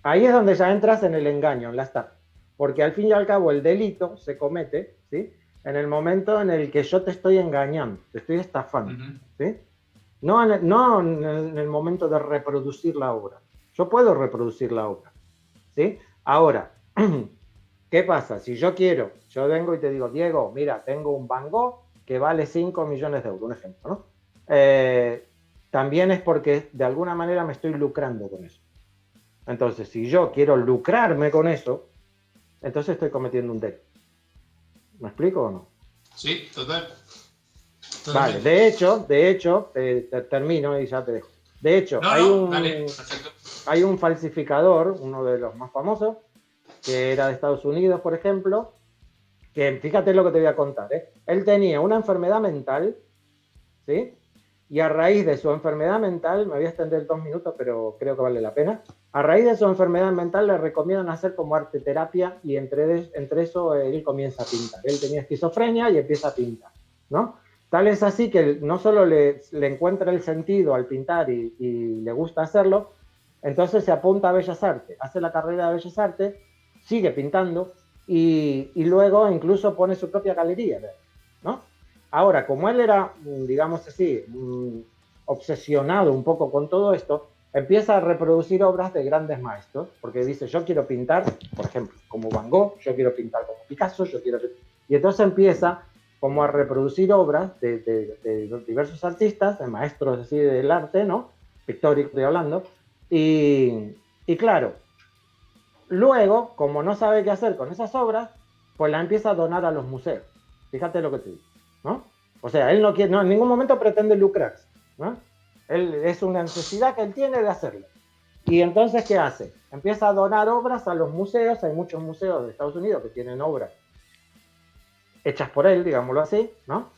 Ahí es donde ya entras en el engaño, en la estafa. Porque al fin y al cabo el delito se comete, ¿sí? En el momento en el que yo te estoy engañando, te estoy estafando, ¿sí? No en el momento de reproducir la obra. Yo puedo reproducir la obra, ¿sí? Ahora, ¿qué pasa? Si yo vengo y te digo, Diego, mira, tengo un Van Gogh que vale 5 millones de euros, un ejemplo, ¿no? También es porque de alguna manera me estoy lucrando con eso. Entonces, si yo quiero lucrarme con eso, entonces estoy cometiendo un delito. ¿Me explico o no? Sí, total. Vale, de hecho, termino y ya te dejo. De hecho, hay un falsificador, uno de los más famosos, que era de Estados Unidos, por ejemplo, que fíjate lo que te voy a contar, ¿eh? Él tenía una enfermedad mental, ¿sí? Y a raíz de su enfermedad mental, me voy a extender 2 minutos, pero creo que vale la pena. A raíz de su enfermedad mental le recomiendan hacer como arte terapia y entre eso él comienza a pintar. Él tenía esquizofrenia y empieza a pintar, ¿no? Tal es así que no solo le encuentra el sentido al pintar y le gusta hacerlo, entonces se apunta a Bellas Artes, hace la carrera de Bellas Artes, sigue pintando y luego incluso pone su propia galería, ¿no? Ahora, como él era, digamos así, obsesionado un poco con todo esto, empieza a reproducir obras de grandes maestros, porque dice, yo quiero pintar, por ejemplo, como Van Gogh, yo quiero pintar como Picasso, y entonces empieza como a reproducir obras de diversos artistas, de maestros así del arte, ¿no? Pictórico estoy hablando, y claro, luego, como no sabe qué hacer con esas obras, pues la empieza a donar a los museos. Fíjate lo que te digo, ¿no? O sea, él no quiere, no, en ningún momento pretende lucrarse, ¿no? Él, es una necesidad que él tiene de hacerlo. Y entonces, ¿qué hace? Empieza a donar obras a los museos. Hay muchos museos de Estados Unidos que tienen obras hechas por él, digámoslo así, ¿no?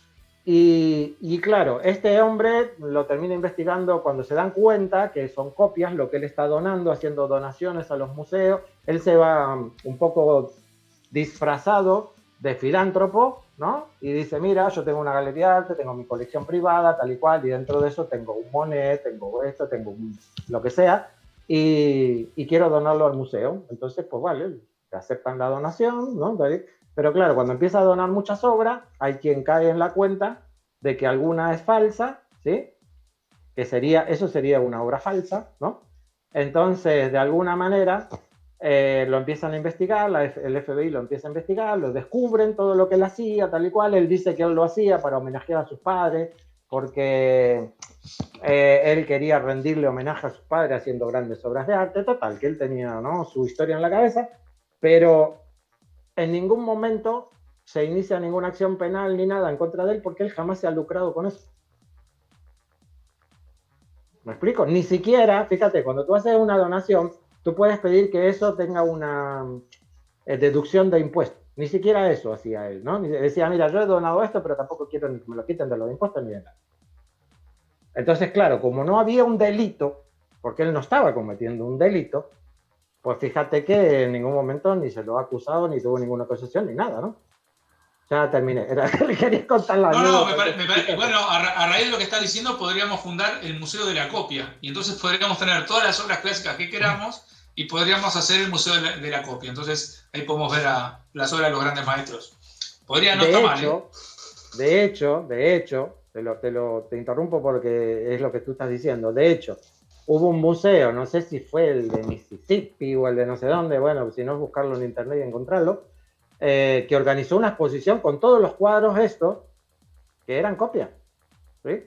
Y claro, este hombre lo termina investigando cuando se dan cuenta que son copias lo que él está donando, haciendo donaciones a los museos. Él se va un poco disfrazado de filántropo, ¿no? Y dice, mira, yo tengo una galería de arte, tengo mi colección privada, tal y cual, y dentro de eso tengo un Monet, tengo esto, tengo lo que sea, y quiero donarlo al museo. Entonces, pues vale, te aceptan la donación, ¿no? Pero claro, cuando empieza a donar muchas obras, hay quien cae en la cuenta de que alguna es falsa, ¿sí? Que sería, eso sería una obra falsa, ¿no? Entonces, de alguna manera, lo empiezan a investigar, el FBI lo empieza a investigar, lo descubren todo lo que él hacía, tal y cual. Él dice que él lo hacía para homenajear a sus padres, porque él quería rendirle homenaje a sus padres haciendo grandes obras de arte, total, que él tenía, ¿no?, su historia en la cabeza, pero en ningún momento se inicia ninguna acción penal ni nada en contra de él, porque él jamás se ha lucrado con eso. ¿Me explico? Ni siquiera, fíjate, cuando tú haces una donación, tú puedes pedir que eso tenga una deducción de impuestos. Ni siquiera eso hacía él, ¿no? Decía, mira, yo he donado esto, pero tampoco quiero ni que me lo quiten de los impuestos ni de nada. Entonces, claro, como no había un delito, porque él no estaba cometiendo un delito, pues fíjate que en ningún momento ni se lo ha acusado, ni tuvo ninguna acusación, ni nada, ¿no? Ya terminé. Era que le quería contar la No, anécdota. bueno, a raíz de lo que estás diciendo, podríamos fundar el Museo de la Copia. Y entonces podríamos tener todas las obras clásicas que queramos y podríamos hacer el Museo de la Copia. Entonces ahí podemos ver las obras de los grandes maestros. Podría, no está mal, ¿eh? De hecho, te interrumpo porque es lo que tú estás diciendo. De hecho, hubo un museo, no sé si fue el de Mississippi o el de no sé dónde, bueno, si no es buscarlo en internet y encontrarlo, que organizó una exposición con todos los cuadros estos que eran copias, ¿sí?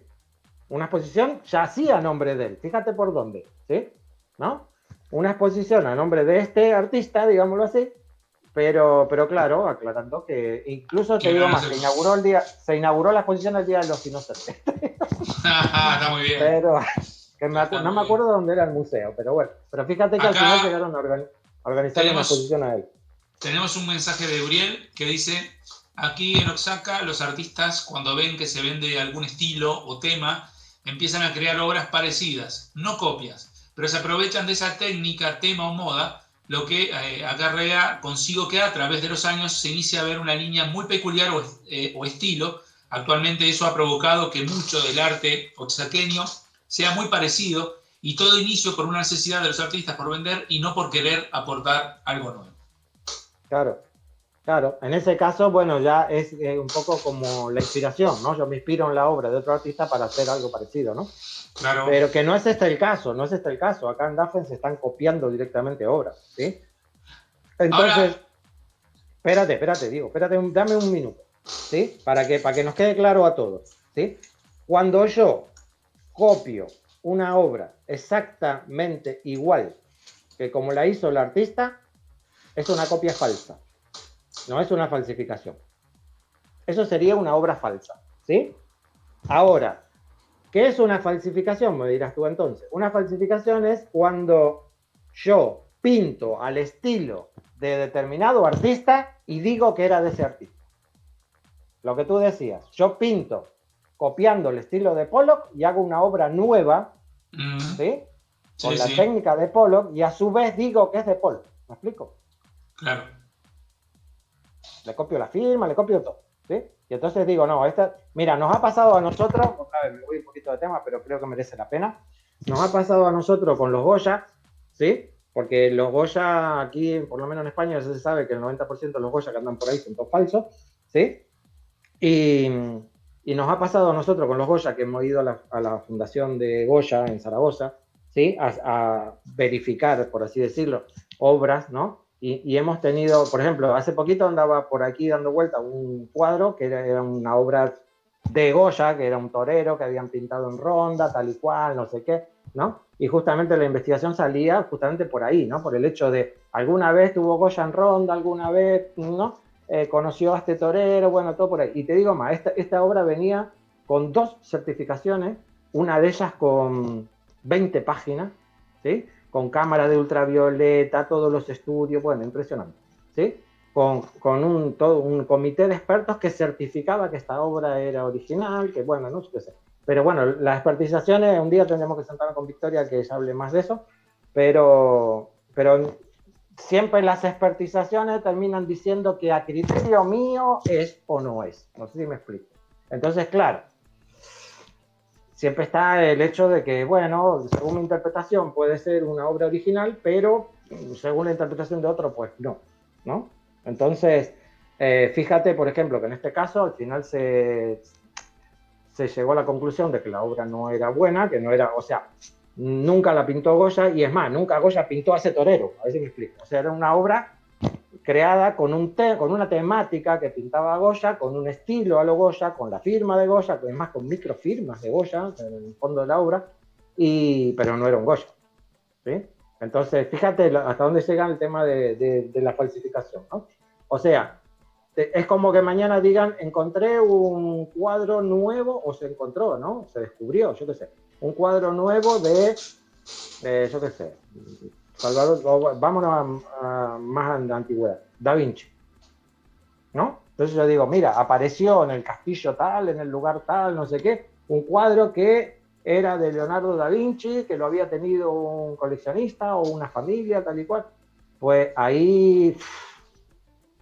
Una exposición ya hacía a nombre de él, fíjate por dónde, ¿sí? ¿No? Una exposición a nombre de este artista, digámoslo así, pero claro, aclarando que incluso te digo más, se inauguró la exposición el Día de los Inocentes. Está muy bien. Pero que no me acuerdo dónde era el museo, pero bueno, pero fíjate que acá al final llegaron a organizar una exposición a él. Tenemos un mensaje de Uriel que dice, aquí en Oaxaca los artistas cuando ven que se vende algún estilo o tema, empiezan a crear obras parecidas, no copias, pero se aprovechan de esa técnica, tema o moda, lo que acarrea consigo que a través de los años se inicia a ver una línea muy peculiar o estilo. Actualmente eso ha provocado que mucho del arte oaxaqueño sea muy parecido y todo inicio por una necesidad de los artistas por vender y no por querer aportar algo nuevo. Claro, claro. En ese caso, bueno, ya es un poco como la inspiración, ¿no? Yo me inspiro en la obra de otro artista para hacer algo parecido, ¿no? Claro. Pero que no es este el caso, no es este el caso. Acá en Dafen se están copiando directamente obras, ¿sí? Entonces, ahora, espérate, Diego, dame un minuto, ¿sí? Para que nos quede claro a todos, ¿sí? Cuando yo copio una obra exactamente igual que como la hizo el artista, es una copia falsa, no es una falsificación. Eso sería una obra falsa, ¿sí? Ahora, ¿qué es una falsificación? Me dirás tú entonces. Una falsificación es cuando yo pinto al estilo de determinado artista y digo que era de ese artista. Lo que tú decías, yo pinto copiando el estilo de Pollock y hago una obra nueva, ¿sí? Con la técnica de Pollock y a su vez digo que es de Pollock. ¿Me explico? Claro. Le copio la firma, le copio todo, ¿sí? Y entonces digo, no, mira, nos ha pasado a nosotros, otra vez me voy un poquito de tema, pero creo que merece la pena. Nos ha pasado a nosotros con los Goya, ¿sí? Porque los Goya aquí, por lo menos en España, ya se sabe que el 90% de los Goya que andan por ahí son todos falsos, ¿sí? Y Y nos ha pasado a nosotros con los Goya, que hemos ido a la fundación de Goya en Zaragoza, ¿sí? A verificar, por así decirlo, obras, ¿no? Y hemos tenido, por ejemplo, hace poquito andaba por aquí dando vuelta un cuadro que era una obra de Goya, que era un torero que habían pintado en Ronda, tal y cual, no sé qué, ¿no? Y justamente la investigación salía justamente por ahí, ¿no? Por el hecho de, alguna vez tuvo Goya en Ronda, alguna vez, ¿no? Conoció a este torero, bueno, todo por ahí. Y te digo más, esta obra venía con 2 certificaciones, una de ellas con 20 páginas, ¿sí? Con cámara de ultravioleta, todos los estudios, bueno, impresionante, ¿sí? Con todo un comité de expertos que certificaba que esta obra era original, que bueno, no sé. Pero bueno, las expertizaciones, un día tendremos que sentarnos con Victoria que ella hable más de eso, pero siempre las expertizaciones terminan diciendo que a criterio mío es o no es. No sé si me explico. Entonces, claro, siempre está el hecho de que, bueno, según mi interpretación puede ser una obra original, pero según la interpretación de otro, pues no, ¿no? Entonces, fíjate, por ejemplo, que en este caso al final se llegó a la conclusión de que la obra no era buena, que no era, o sea, nunca la pintó Goya, y es más, nunca Goya pintó a ese torero, a ver si me explico. O sea, era una obra creada con una temática que pintaba Goya, con un estilo a lo Goya, con la firma de Goya, además con microfirmas de Goya en el fondo de la obra, pero no era un Goya, ¿sí? Entonces, fíjate hasta dónde llega el tema de la falsificación, ¿no? O sea, es como que mañana digan, encontré un cuadro nuevo, o se encontró, ¿no? Se descubrió, yo qué sé, un cuadro nuevo yo qué sé, Salvador, vámonos a más de antigüedad, Da Vinci, ¿no? Entonces yo digo, mira, apareció en el castillo tal, en el lugar tal, no sé qué, un cuadro que era de Leonardo da Vinci, que lo había tenido un coleccionista o una familia, tal y cual. Pues ahí,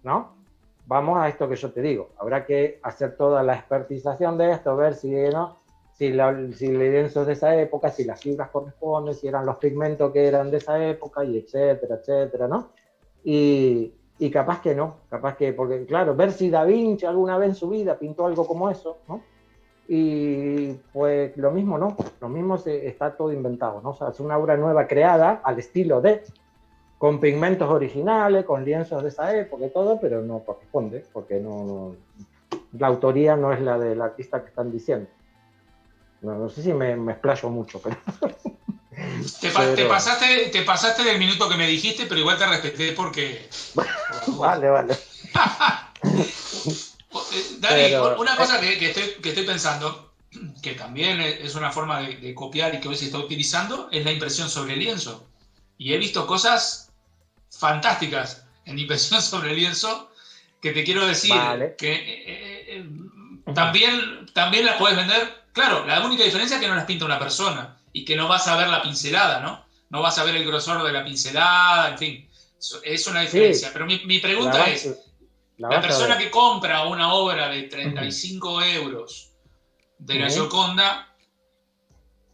¿no? Vamos a esto que yo te digo. Habrá que hacer toda la expertización de esto, ver ¿no? Si los lienzos de esa época, si las fibras corresponden, si eran los pigmentos que eran de esa época, y etcétera, etcétera, ¿no? Y capaz que no, capaz que, porque claro, ver si Da Vinci alguna vez en su vida pintó algo como eso, ¿no? Y pues lo mismo no, lo mismo está todo inventado, ¿no? O sea, es una obra nueva creada al estilo con pigmentos originales, con lienzos de esa época y todo, pero no corresponde, porque la autoría no es la del artista que están diciendo. No sé si me explayo mucho, pero... Te pasaste del minuto que me dijiste, pero igual te respeté porque... Vale, vale. Dani, una cosa que estoy pensando, que también es una forma de copiar y que hoy se está utilizando, es la impresión sobre lienzo. Y he visto cosas fantásticas en impresión sobre lienzo que te quiero decir Vale. que también las puedes vender. Claro, la única diferencia es que no las pinta una persona y que no vas a ver la pincelada, ¿no? No vas a ver el grosor de la pincelada, en fin. Es una diferencia. Sí, Pero mi la pregunta vas, es, la la vas a persona ver. que compra una obra de 35 euros de la Gioconda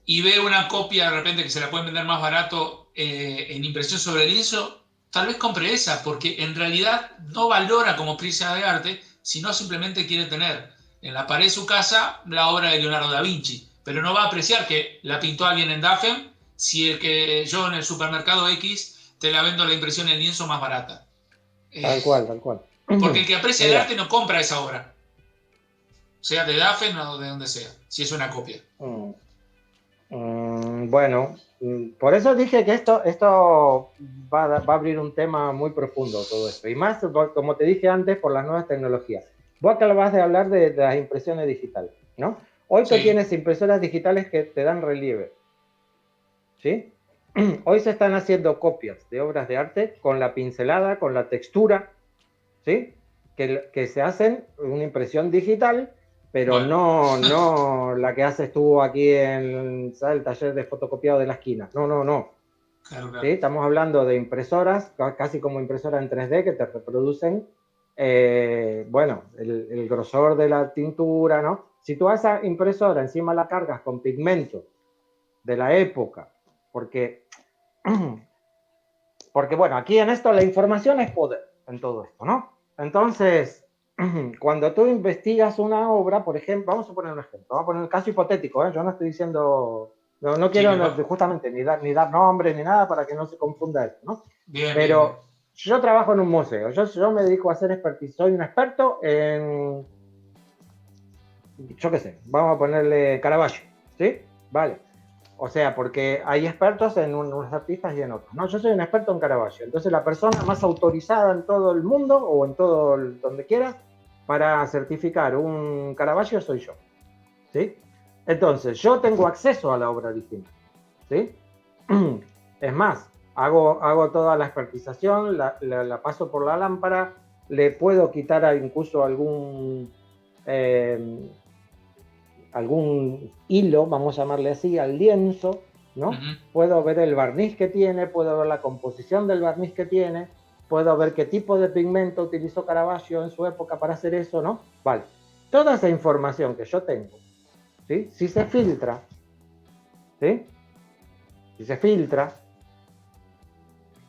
y ve una copia de repente que se la pueden vender más barato en impresión sobre lienzo, tal vez compre esa, porque en realidad no valora como pieza de arte, sino simplemente quiere tener en la pared de su casa la obra de Leonardo da Vinci, pero no va a apreciar que la pintó alguien en Dafen si el que yo en el supermercado X te la vendo la impresión en lienzo más barata. Tal cual, tal cual. Porque el que aprecia el arte Mira, no compra esa obra, sea de Dafen o de donde sea, si es una copia. bueno, por eso dije que esto va a abrir un tema muy profundo, todo esto. Y más, como te dije antes, por las nuevas tecnologías. Vos acabas de hablar de las impresiones digitales, ¿no? Hoy tú Sí. tienes impresoras digitales que te dan relieve, ¿sí? Hoy se están haciendo copias de obras de arte con la pincelada, con la textura, ¿sí? Que se hacen una impresión digital, pero Bueno, no la que haces tú aquí en, ¿sabes?, el taller de fotocopiado de la esquina. No. claro, ¿Sí? claro. Estamos hablando de impresoras, casi como impresoras en 3D, que te reproducen, bueno, el grosor de la tintura, ¿no? Si tú a esa impresora encima la cargas con pigmentos de la época, porque bueno, aquí en esto la información es poder, en todo esto, ¿no? Entonces, cuando tú investigas una obra, por ejemplo, vamos a poner un ejemplo, vamos a poner un caso hipotético, ¿eh? Yo no estoy diciendo, no Sí, quiero justamente ni dar nombres ni nada para que no se confunda esto, ¿no? bien, bien, bien. Pero yo trabajo en un museo, yo me dedico a hacer expertise, soy un experto en, yo qué sé, vamos a ponerle Caravaggio, ¿sí? Vale. O sea, porque hay expertos en unos artistas y en otros, ¿no? Yo soy un experto en Caravaggio, entonces la persona más autorizada en todo el mundo o en todo donde quieras para certificar un Caravaggio soy yo, ¿sí? Entonces, yo tengo acceso a la obra original, ¿sí? Es más, hago toda la expertización, la paso por la lámpara, le puedo quitar incluso eh, algún hilo, vamos a llamarle así, al lienzo, ¿no? Puedo ver el barniz que tiene, puedo ver la composición del barniz que tiene, puedo ver qué tipo de pigmento utilizó Caravaggio en su época para hacer eso, ¿no? Vale. Toda esa información que yo tengo, ¿sí? Si se filtra, ¿sí? Si se filtra,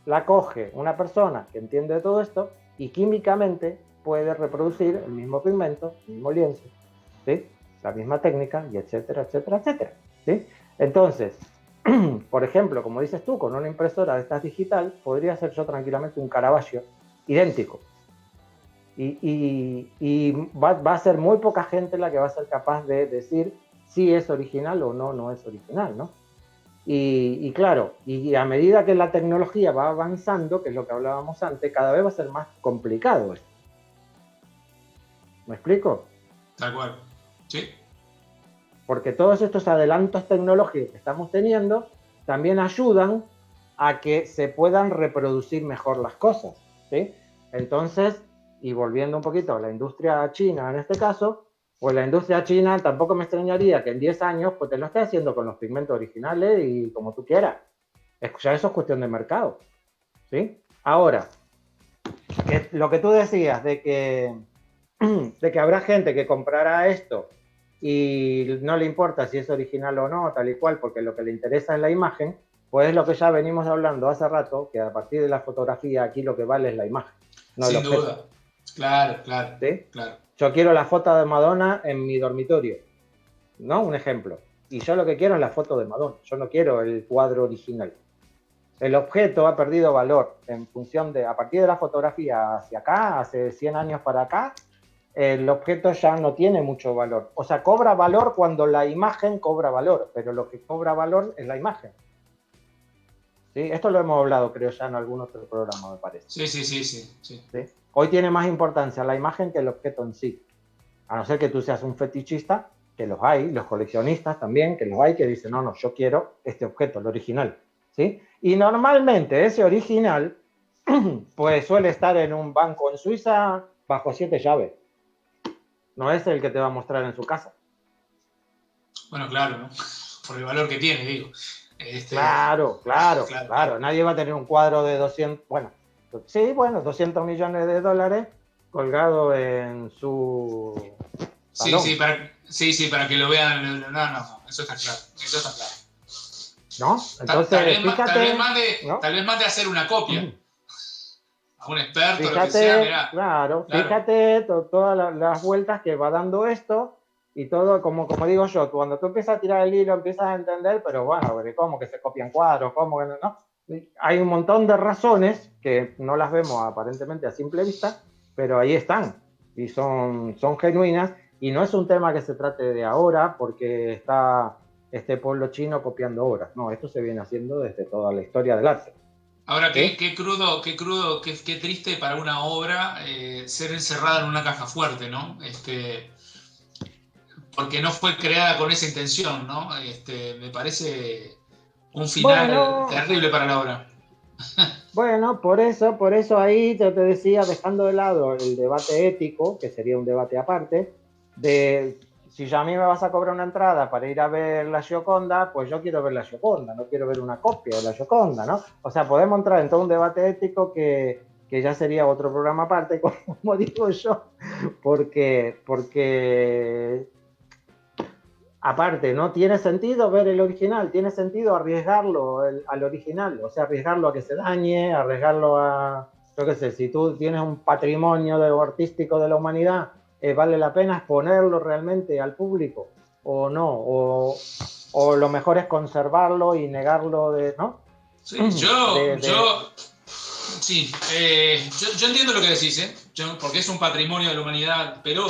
la coge una persona que entiende de todo esto y químicamente puede reproducir el mismo pigmento, el mismo lienzo, ¿sí? La misma técnica, y etcétera, etcétera, etcétera, ¿sí? Entonces, por ejemplo, como dices tú, con una impresora de estas digital, podría hacer yo tranquilamente un Caravaggio idéntico. Y va a ser muy poca gente la que va a ser capaz de decir si es original o no es original, ¿no? Y claro, y a medida que la tecnología va avanzando, que es lo que hablábamos antes, cada vez va a ser más complicado esto. ¿Me explico? Tal cual. Sí. Porque todos estos adelantos tecnológicos que estamos teniendo también ayudan a que se puedan reproducir mejor las cosas, ¿sí? Entonces, y volviendo un poquito a la industria china en este caso, pues la industria china tampoco me extrañaría que en 10 años pues te lo esté haciendo con los pigmentos originales y como tú quieras. Ya eso es cuestión de mercado, ¿sí? Ahora, lo que tú decías de que habrá gente que comprará esto y no le importa si es original o no, tal y cual, porque lo que le interesa es la imagen, pues es lo que ya venimos hablando hace rato, que a partir de la fotografía aquí lo que vale es la imagen, no el Sin objeto. duda. Claro, claro, ¿Sí? claro. Yo quiero la foto de Madonna en mi dormitorio, ¿no? Un ejemplo. Y yo lo que quiero es la foto de Madonna, yo no quiero el cuadro original. El objeto ha perdido valor en función de, a partir de la fotografía hacia acá, hace 100 años para acá, el objeto ya no tiene mucho valor. O sea, cobra valor cuando la imagen cobra valor, pero lo que cobra valor es la imagen. ¿Sí? Esto lo hemos hablado, creo, ya en algún otro programa, me parece. Sí, sí, sí, sí, sí. ¿Sí? Hoy tiene más importancia la imagen que el objeto en sí. A no ser que tú seas un fetichista, que los hay, los coleccionistas también, que los hay, que dicen, no, no, yo quiero este objeto, el original. ¿Sí? Y normalmente ese original, pues suele estar en un banco en Suiza bajo 7 llaves. No es el que te va a mostrar en su casa. Bueno, claro, ¿no? Por el valor que tiene, digo. Claro. Claro. Nadie va a tener un cuadro de 200, bueno, sí, bueno, 200 millones de dólares colgado en su Sí, salón, sí, para que lo vean. No, eso está claro. Eso está claro. ¿no? Tal Entonces, vez, fíjate, ¿no? tal vez mande a hacer una copia a un experto, lo que sea, Fíjate, mirá. claro, Claro. fíjate todas las vueltas que va dando esto y todo, como digo yo, cuando tú empiezas a tirar el hilo, empiezas a entender, pero bueno, ¿cómo que se copian cuadros? ¿Cómo que no? Hay un montón de razones que no las vemos aparentemente a simple vista, pero ahí están y son genuinas y no es un tema que se trate de ahora porque está este pueblo chino copiando obras, no, esto se viene haciendo desde toda la historia del arte. Ahora, ¿Sí? qué crudo, qué triste para una obra ser encerrada en una caja fuerte, ¿no? Porque no fue creada con esa intención, ¿no? Me parece un final Bueno, terrible para la obra. Bueno, por eso ahí yo te decía, dejando de lado el debate ético, que sería un debate aparte, de si ya a mí me vas a cobrar una entrada para ir a ver la Gioconda, pues yo quiero ver la Gioconda, no quiero ver una copia de la Gioconda, ¿no? O sea, podemos entrar en todo un debate ético que ya sería otro programa aparte, como digo yo, porque aparte, no tiene sentido ver el original, tiene sentido arriesgarlo al original, o sea, arriesgarlo a que se dañe, arriesgarlo yo qué sé, si tú tienes un patrimonio artístico de la humanidad, ¿vale la pena exponerlo realmente al público o no? O lo mejor es conservarlo y negarlo de, ¿no? Sí, sí, yo entiendo lo que decís, ¿eh? Porque es un patrimonio de la humanidad, pero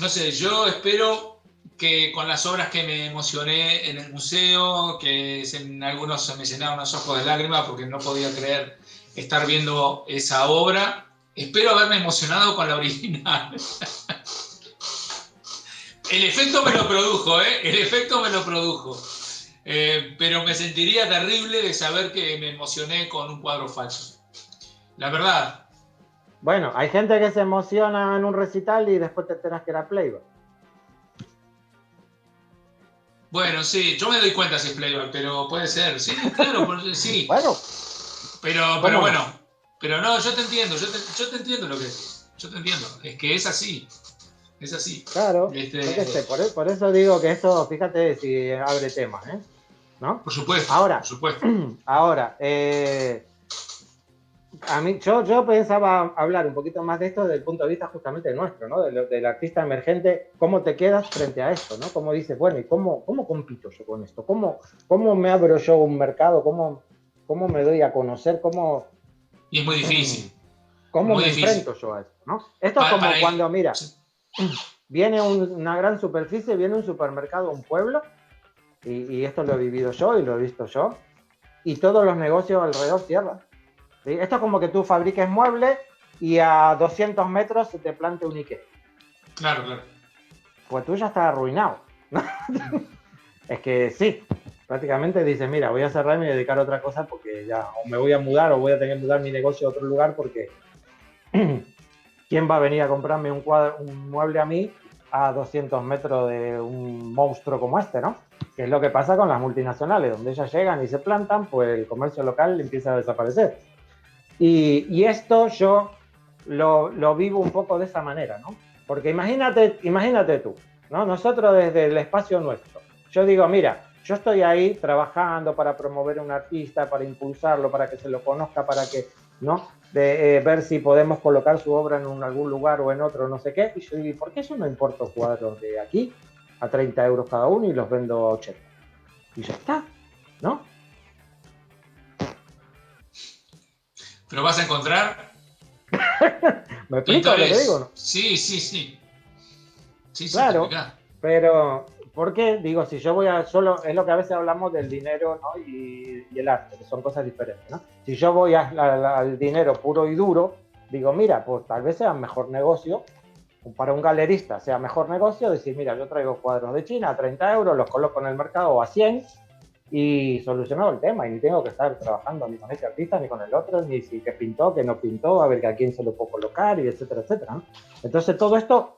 no sé, yo espero que con las obras que me emocioné en el museo, que en algunos se me llenaron los ojos de lágrimas porque no podía creer estar viendo esa obra, espero haberme emocionado con la original. El efecto me lo produjo, ¿eh? El efecto me lo produjo. Pero me sentiría terrible de saber que me emocioné con un cuadro falso. La verdad. Bueno, hay gente que se emociona en un recital y después te enteras que era playback. Bueno, sí, yo me doy cuenta si es playback, pero puede ser. Sí, claro, sí. Bueno, Pero ¿cómo bueno, no? pero no, yo te entiendo, yo te entiendo lo que es. Yo te entiendo. Es que es así. Es así. Claro, yo qué sé, por eso digo que esto, fíjate si abre temas, ¿eh? ¿No? Por supuesto, por Ahora, supuesto. ahora, a mí, yo pensaba hablar un poquito más de esto desde el punto de vista justamente nuestro, ¿no? Del artista emergente, ¿cómo te quedas frente a esto, ¿no? ¿Cómo dices, bueno, ¿y cómo compito yo con esto? ¿Cómo me abro yo un mercado? ¿Cómo me doy a conocer? Y es muy difícil. ¿Cómo Muy me difícil. enfrento yo a esto, ¿no? Esto es como cuando, mira, viene una gran superficie, viene un supermercado a un pueblo, y esto lo he vivido yo y lo he visto yo, y todos los negocios alrededor cierran. ¿Sí? Esto es como que tú fabriques muebles y a 200 metros se te plante un Ikea. Claro, claro. Pues tú ya estás arruinado. Es que sí, prácticamente dices, mira, voy a cerrar y me dedicar a otra cosa porque ya o me voy a mudar o voy a tener que mudar mi negocio a otro lugar porque ¿quién va a venir a comprarme un mueble a mí a 200 metros de un monstruo como este, ¿no? Que es lo que pasa con las multinacionales, donde ellas llegan y se plantan, pues el comercio local empieza a desaparecer. Y esto yo lo vivo un poco de esa manera, ¿no? Porque imagínate tú, ¿no? Nosotros desde el espacio nuestro, yo digo, mira, yo estoy ahí trabajando para promover a un artista, para impulsarlo, para que se lo conozca, para que, ¿no? Ver si podemos colocar su obra en algún lugar o en otro, no sé qué. Y yo digo, ¿por qué yo no importo cuadros de aquí a 30 euros cada uno y los vendo a 80? Y ya está, ¿no? Pero vas a encontrar ¿Me explico lo que digo? pintores. ¿No? Sí, sí, sí. Sí, sí, te Claro, explicás. pero ¿por qué? Digo, si yo voy a solo, es lo que a veces hablamos del dinero, ¿no? y el arte, que son cosas diferentes, ¿no? Si yo voy al dinero puro y duro, digo, mira, pues tal vez sea mejor negocio, para un galerista sea mejor negocio decir, mira, yo traigo cuadros de China a 30 euros, los coloco en el mercado a 100 y solucionado el tema, y ni tengo que estar trabajando ni con este artista ni con el otro, ni si que pintó, que no pintó, a ver que a quién se lo puedo colocar, y etcétera, etcétera, ¿no? Entonces todo esto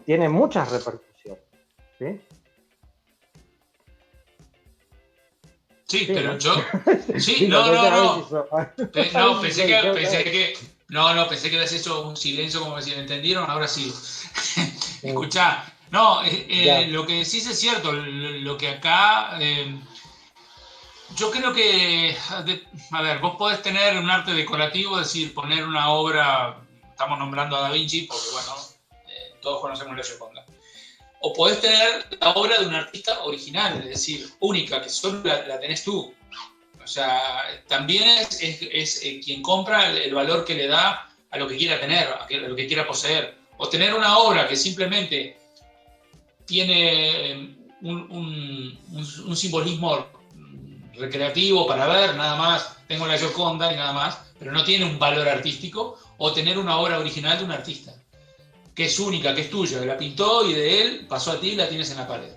tiene muchas repercusiones, ¿sí? Sí, Sí, pero ¿no? yo. Sí, Digo, no, no sé, no, a ver si no. so, a ver No, si soy yo, pensé ¿sabes? que. No, no, pensé que habías hecho un silencio como si lo entendieron, ahora sí. Mm, Escuchá, no, ya, lo que decís es cierto, lo que acá. Yo creo que. A ver, vos podés tener un arte decorativo, es decir, poner una obra. Estamos nombrando a Da Vinci, porque bueno, todos conocemos la Gioconda. O podés tener la obra de un artista original, es decir, única, que solo la tenés tú. O sea, también es quien compra el valor que le da a lo que quiera tener, a lo que quiera poseer. O tener una obra que simplemente tiene un simbolismo recreativo para ver, nada más, tengo la Gioconda y nada más, pero no tiene un valor artístico, o tener una obra original de un artista, que es única, que es tuya, que la pintó y de él pasó a ti y la tienes en la pared.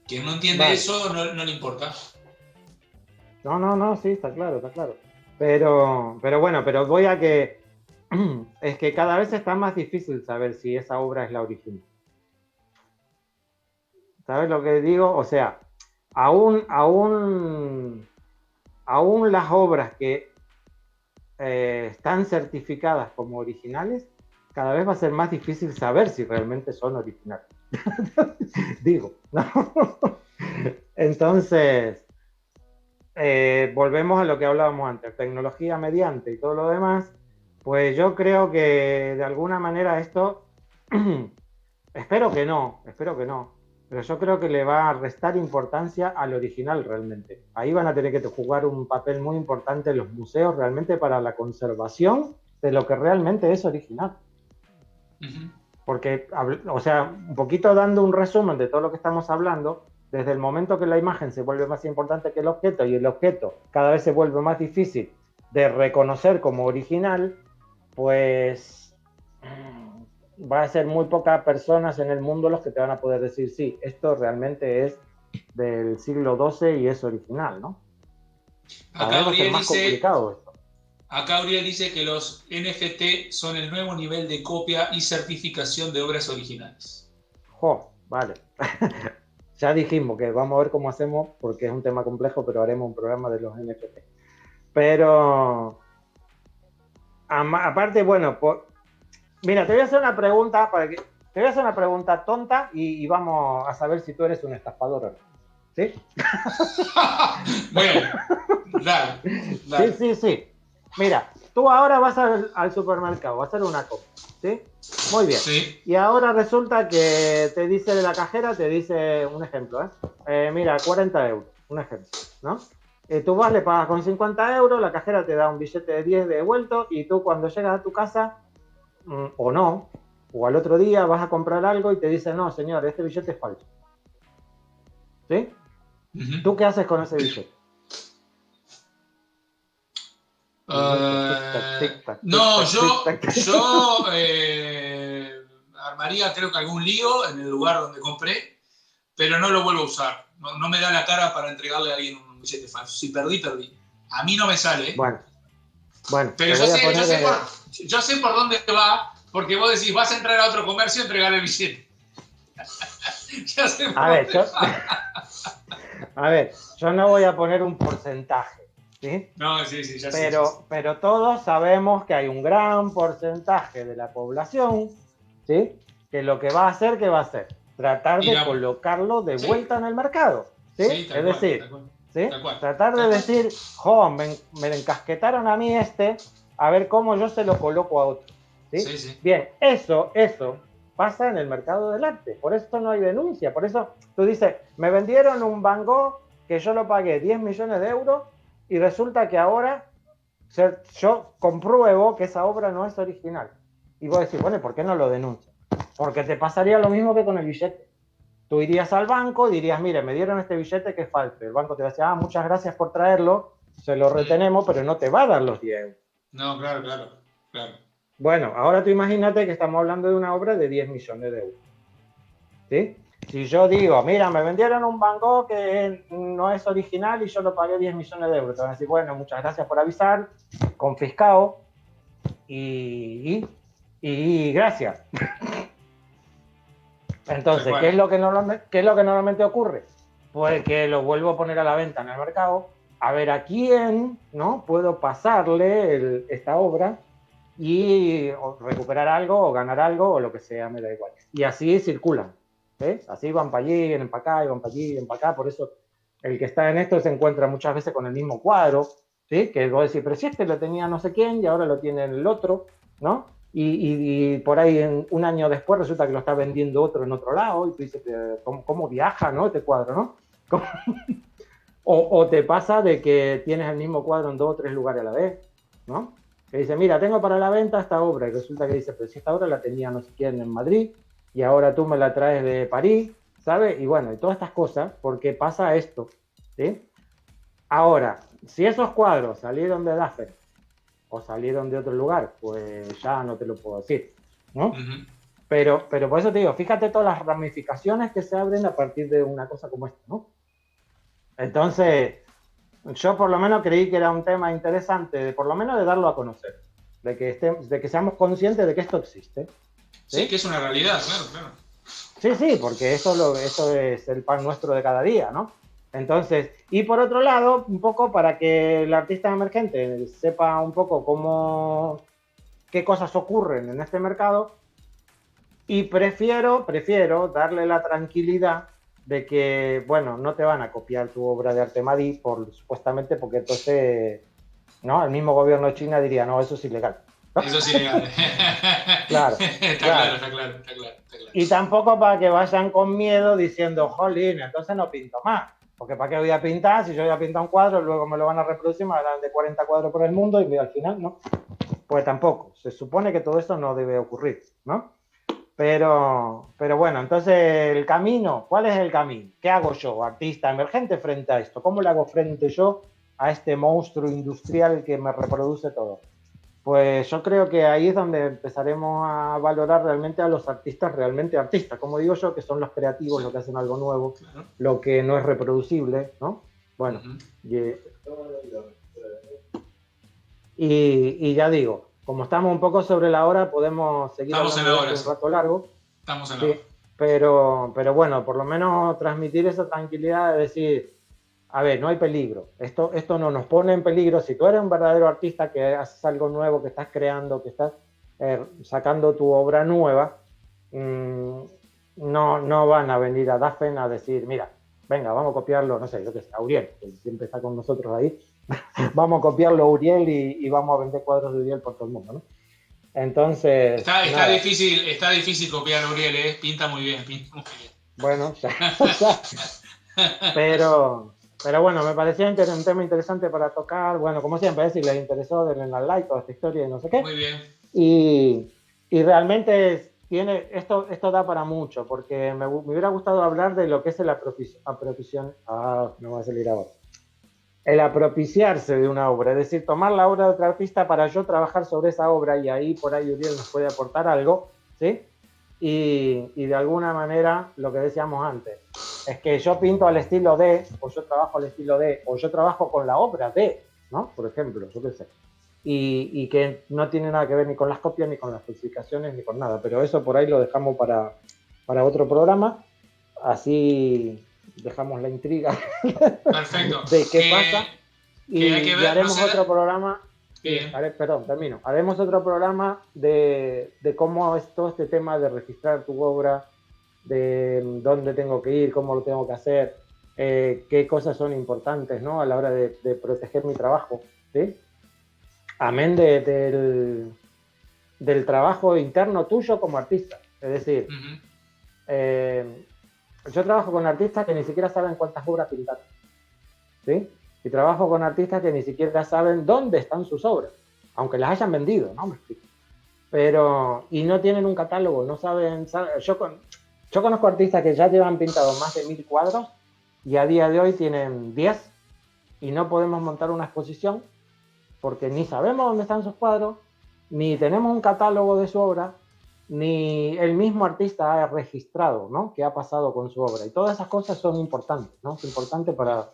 Quien no entiende vale. eso no le importa. No, sí, está claro, está claro. Pero bueno, pero voy a que es que cada vez está más difícil saber si esa obra es la original. ¿Sabes lo que digo? O sea, aún las obras que están certificadas como originales, cada vez va a ser más difícil saber si realmente son originales. Digo, ¿no? Entonces, volvemos a lo que hablábamos antes, tecnología mediante y todo lo demás, pues yo creo que de alguna manera esto, espero que no, pero yo creo que le va a restar importancia al original realmente. Ahí van a tener que jugar un papel muy importante los museos realmente para la conservación de lo que realmente es original. Ujú. Porque, o sea, un poquito dando un resumen de todo lo que estamos hablando, desde el momento que la imagen se vuelve más importante que el objeto y el objeto cada vez se vuelve más difícil de reconocer como original, pues va a ser muy pocas personas en el mundo los que te van a poder decir, sí, esto realmente es del siglo XII y es original, ¿no? Cada vez va a ser más complicado esto. Acá Uriel dice que los NFT son el nuevo nivel de copia y certificación de obras originales. Jo, vale. Ya dijimos que vamos a ver cómo hacemos, porque es un tema complejo, pero haremos un programa de los NFT. Pero, aparte, bueno, mira, te voy a hacer una pregunta te voy a hacer una pregunta tonta y vamos a saber si tú eres un estafador o no. ¿Sí? Bueno, dale. Sí. Mira, tú ahora vas al supermercado, vas a hacer una compra, ¿sí? Muy bien. Sí. Y ahora resulta que te dice de la cajera, te dice un ejemplo, mira, 40 euros, un ejemplo, ¿no? Tú vas, le pagas con 50 euros, la cajera te da un billete de 10 devuelto y tú cuando llegas a tu casa, o no, o al otro día vas a comprar algo y te dice, no, señor, este billete es falso. ¿Sí? Uh-huh. ¿Tú qué haces con ese billete? No, yo armaría creo que algún lío en el lugar donde compré, pero no lo vuelvo a usar. No me da la cara para entregarle a alguien un billete falso. Si perdí. A mí no me sale. Bueno, pero yo sé por dónde va, porque vos decís, vas a entrar a otro comercio y entregar el billete. Ya sé por dónde va. A ver, yo no voy a poner un porcentaje, ¿sí? No, sí, ya sé. Pero todos sabemos que hay un gran porcentaje de la población, ¿sí? Que lo que va a hacer, ¿qué va a hacer? Tratar de colocarlo de vuelta en el mercado, ¿sí? Sí, es decir, ¿sí? Tratar de decir, me encasquetaron a mí a ver cómo yo se lo coloco a otro, ¿sí? Sí. Bien, eso pasa en el mercado del arte, por eso no hay denuncia, por eso tú dices, me vendieron un Van Gogh que yo lo pagué 10 millones de euros y resulta que ahora yo compruebo que esa obra no es original. Y vos decís, bueno, ¿por qué no lo denuncias? Porque te pasaría lo mismo que con el billete. Tú irías al banco y dirías, mire, me dieron este billete que es falso. El banco te va a decir, muchas gracias por traerlo, se lo retenemos, pero no te va a dar los 10 euros. No, claro. Bueno, ahora tú imagínate que estamos hablando de una obra de 10 millones de euros. ¿Sí? Si yo digo, mira, me vendieron un Van Gogh que no es original y yo lo pagué 10 millones de euros, te van a decir, bueno, muchas gracias por avisar, confiscado y gracias. Entonces, ¿qué es lo que normalmente ocurre? Pues que lo vuelvo a poner a la venta en el mercado, a ver a quién, ¿no? Puedo pasarle esta obra y recuperar algo o ganar algo o lo que sea, me da igual. Y así circulan. ¿Ves? Así van para allí, vienen para acá, y van para allí, vienen para acá. Por eso el que está en esto se encuentra muchas veces con el mismo cuadro, ¿sí? Que vos decís, pero si lo tenía no sé quién y ahora lo tiene el otro, ¿no? Y por ahí un año después resulta que lo está vendiendo otro en otro lado y tú dices, ¿cómo viaja, no? Este cuadro, ¿no? O te pasa de que tienes el mismo cuadro en 2 o 3 lugares a la vez, ¿no? Que dice, mira, tengo para la venta esta obra y resulta que dice, pero si esta obra la tenía no sé quién en Madrid y ahora tú me la traes de París, ¿sabes? Y bueno, y todas estas cosas, porque pasa esto, ¿sí? Ahora, si esos cuadros salieron de Daffer o salieron de otro lugar, pues ya no te lo puedo decir, ¿no? Uh-huh. Pero por eso te digo, fíjate todas las ramificaciones que se abren a partir de una cosa como esta, ¿no? Entonces, yo por lo menos creí que era un tema interesante, por lo menos de darlo a conocer, de que seamos conscientes de que esto existe. Sí, que es una realidad, claro. Sí, porque eso es el pan nuestro de cada día, ¿no? Entonces, y por otro lado, un poco para que el artista emergente sepa un poco qué cosas ocurren en este mercado, y prefiero darle la tranquilidad de que, bueno, no te van a copiar tu obra de Artemadi supuestamente porque entonces, ¿no? El mismo gobierno de China diría, no, eso es ilegal. Eso es ilegal. Claro, Está claro. claro. Y tampoco para que vayan con miedo diciendo, jolín, entonces no pinto más. Porque ¿para qué voy a pintar? Si yo voy a pintar un cuadro, luego me lo van a reproducir, me harán de 40 cuadros por el mundo y al final, ¿no? Pues tampoco. Se supone que todo eso no debe ocurrir, ¿no? Pero bueno, entonces el camino, ¿cuál es el camino? ¿Qué hago yo, artista emergente, frente a esto? ¿Cómo le hago frente yo a este monstruo industrial que me reproduce todo? Pues yo creo que ahí es donde empezaremos a valorar realmente a los artistas realmente artistas, como digo yo, que son los creativos, Sí. los que hacen algo nuevo, Claro. lo que no es reproducible, ¿no? Bueno, y ya digo, como estamos un poco sobre la hora, podemos seguir Estamos hablando en la de hora, esto un rato largo. Estamos en la Sí, hora. pero bueno, por lo menos transmitir esa tranquilidad de decir, a ver, no hay peligro, esto no nos pone en peligro. Si tú eres un verdadero artista que haces algo nuevo, que estás creando, que estás sacando tu obra nueva, no van a venir a Dafen a decir, mira, venga, vamos a copiarlo, no sé, yo qué sé, a Uriel, que siempre está con nosotros ahí, vamos a copiarlo a Uriel y vamos a vender cuadros de Uriel por todo el mundo, ¿no? Entonces, Está difícil copiar a Uriel, ¿eh? Pinta muy bien. Bueno, pero bueno, me parecía un tema interesante para tocar. Bueno, como siempre, si les interesó, denle al like toda esta historia y no sé qué. Muy bien. Y realmente esto da para mucho, porque me hubiera gustado hablar de lo que es el apropiación. Me va a salir ahora. El apropiciarse de una obra, es decir, tomar la obra de otro artista para yo trabajar sobre esa obra y ahí por ahí Uriel nos puede aportar algo, ¿sí? Y de alguna manera, lo que decíamos antes, es que yo pinto al estilo de, o yo trabajo al estilo de, o yo trabajo con la obra de, ¿no? Por ejemplo, yo qué sé. Y que no tiene nada que ver ni con las copias, ni con las falsificaciones, ni con nada. Pero eso por ahí lo dejamos para otro programa. Así dejamos la intriga Perfecto. de qué pasa. Que hay que ver, haremos no sé, otro programa. Bien. Perdón, termino. Haremos otro programa de cómo es todo este tema de registrar tu obra, de dónde tengo que ir, cómo lo tengo que hacer, qué cosas son importantes, ¿no? A la hora de proteger mi trabajo, ¿sí? Amén del trabajo interno tuyo como artista. Es decir, yo trabajo con artistas que ni siquiera saben cuántas obras pintar, ¿sí? Y trabajo con artistas que ni siquiera saben dónde están sus obras, aunque las hayan vendido, ¿no? Me explico. Y no tienen un catálogo, no saben. Yo conozco artistas que ya llevan pintado más de 1000 cuadros y a día de hoy tienen 10 y no podemos montar una exposición porque ni sabemos dónde están sus cuadros, ni tenemos un catálogo de su obra, ni el mismo artista ha registrado, ¿no? Qué ha pasado con su obra. Y todas esas cosas son importantes, ¿no? Es importante para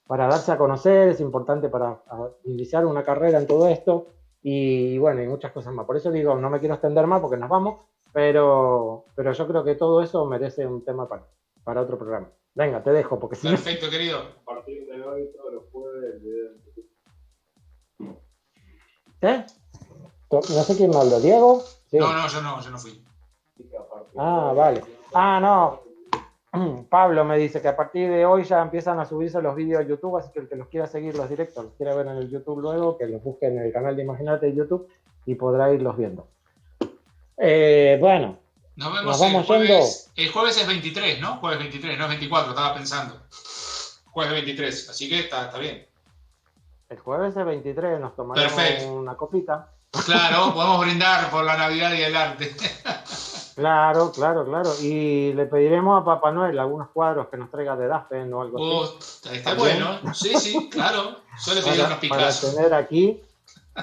darse a conocer, es importante para iniciar una carrera en todo esto y bueno, y muchas cosas más. Por eso digo, no me quiero extender más porque nos vamos, pero yo creo que todo eso merece un tema para otro programa. Venga, te dejo porque si Perfecto, no... querido. A partir de hoy, todos los jueves, ¿eh? No sé quién me habló, ¿Diego? Sí. No, yo no fui. Ah, vale. Ah, no. Pablo me dice que a partir de hoy ya empiezan a subirse los vídeos a YouTube, así que el que los quiera seguir los directos, los quiera ver en el YouTube luego, que los busque en el canal de Imagínate de YouTube y podrá irlos viendo. Bueno, nos vemos el jueves es 23, ¿no? Jueves 23, no es 24, estaba pensando. Jueves 23, así que está bien. El jueves es 23, nos tomaremos una copita. Claro, podemos brindar por la Navidad y el arte. Claro. Y le pediremos a Papá Noel algunos cuadros que nos traiga de Dafen o algo así. Está bueno. Sí, claro. Yo le pedí unos Picasso. Para tener aquí.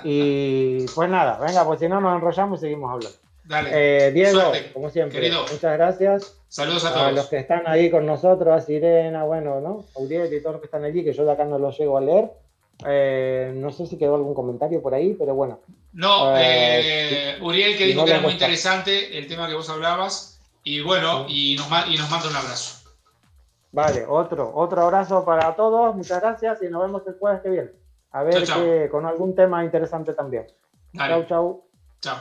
Y pues nada, venga, pues si no nos enrollamos y seguimos hablando. Dale. Diego, suerte, como siempre, querido. Muchas gracias. Saludos a todos. A los que están ahí con nosotros, a Sirena, bueno, ¿no? A Uriel y todos los que están allí, que yo de acá no los llego a leer. No sé si quedó algún comentario por ahí, pero bueno. No, Uriel que dijo que era muy interesante el tema que vos hablabas y bueno, y nos manda un abrazo. Vale, otro abrazo para todos, muchas gracias y nos vemos el jueves que viene. A ver, chau. Con algún tema interesante también. Dale. Chau. Chao.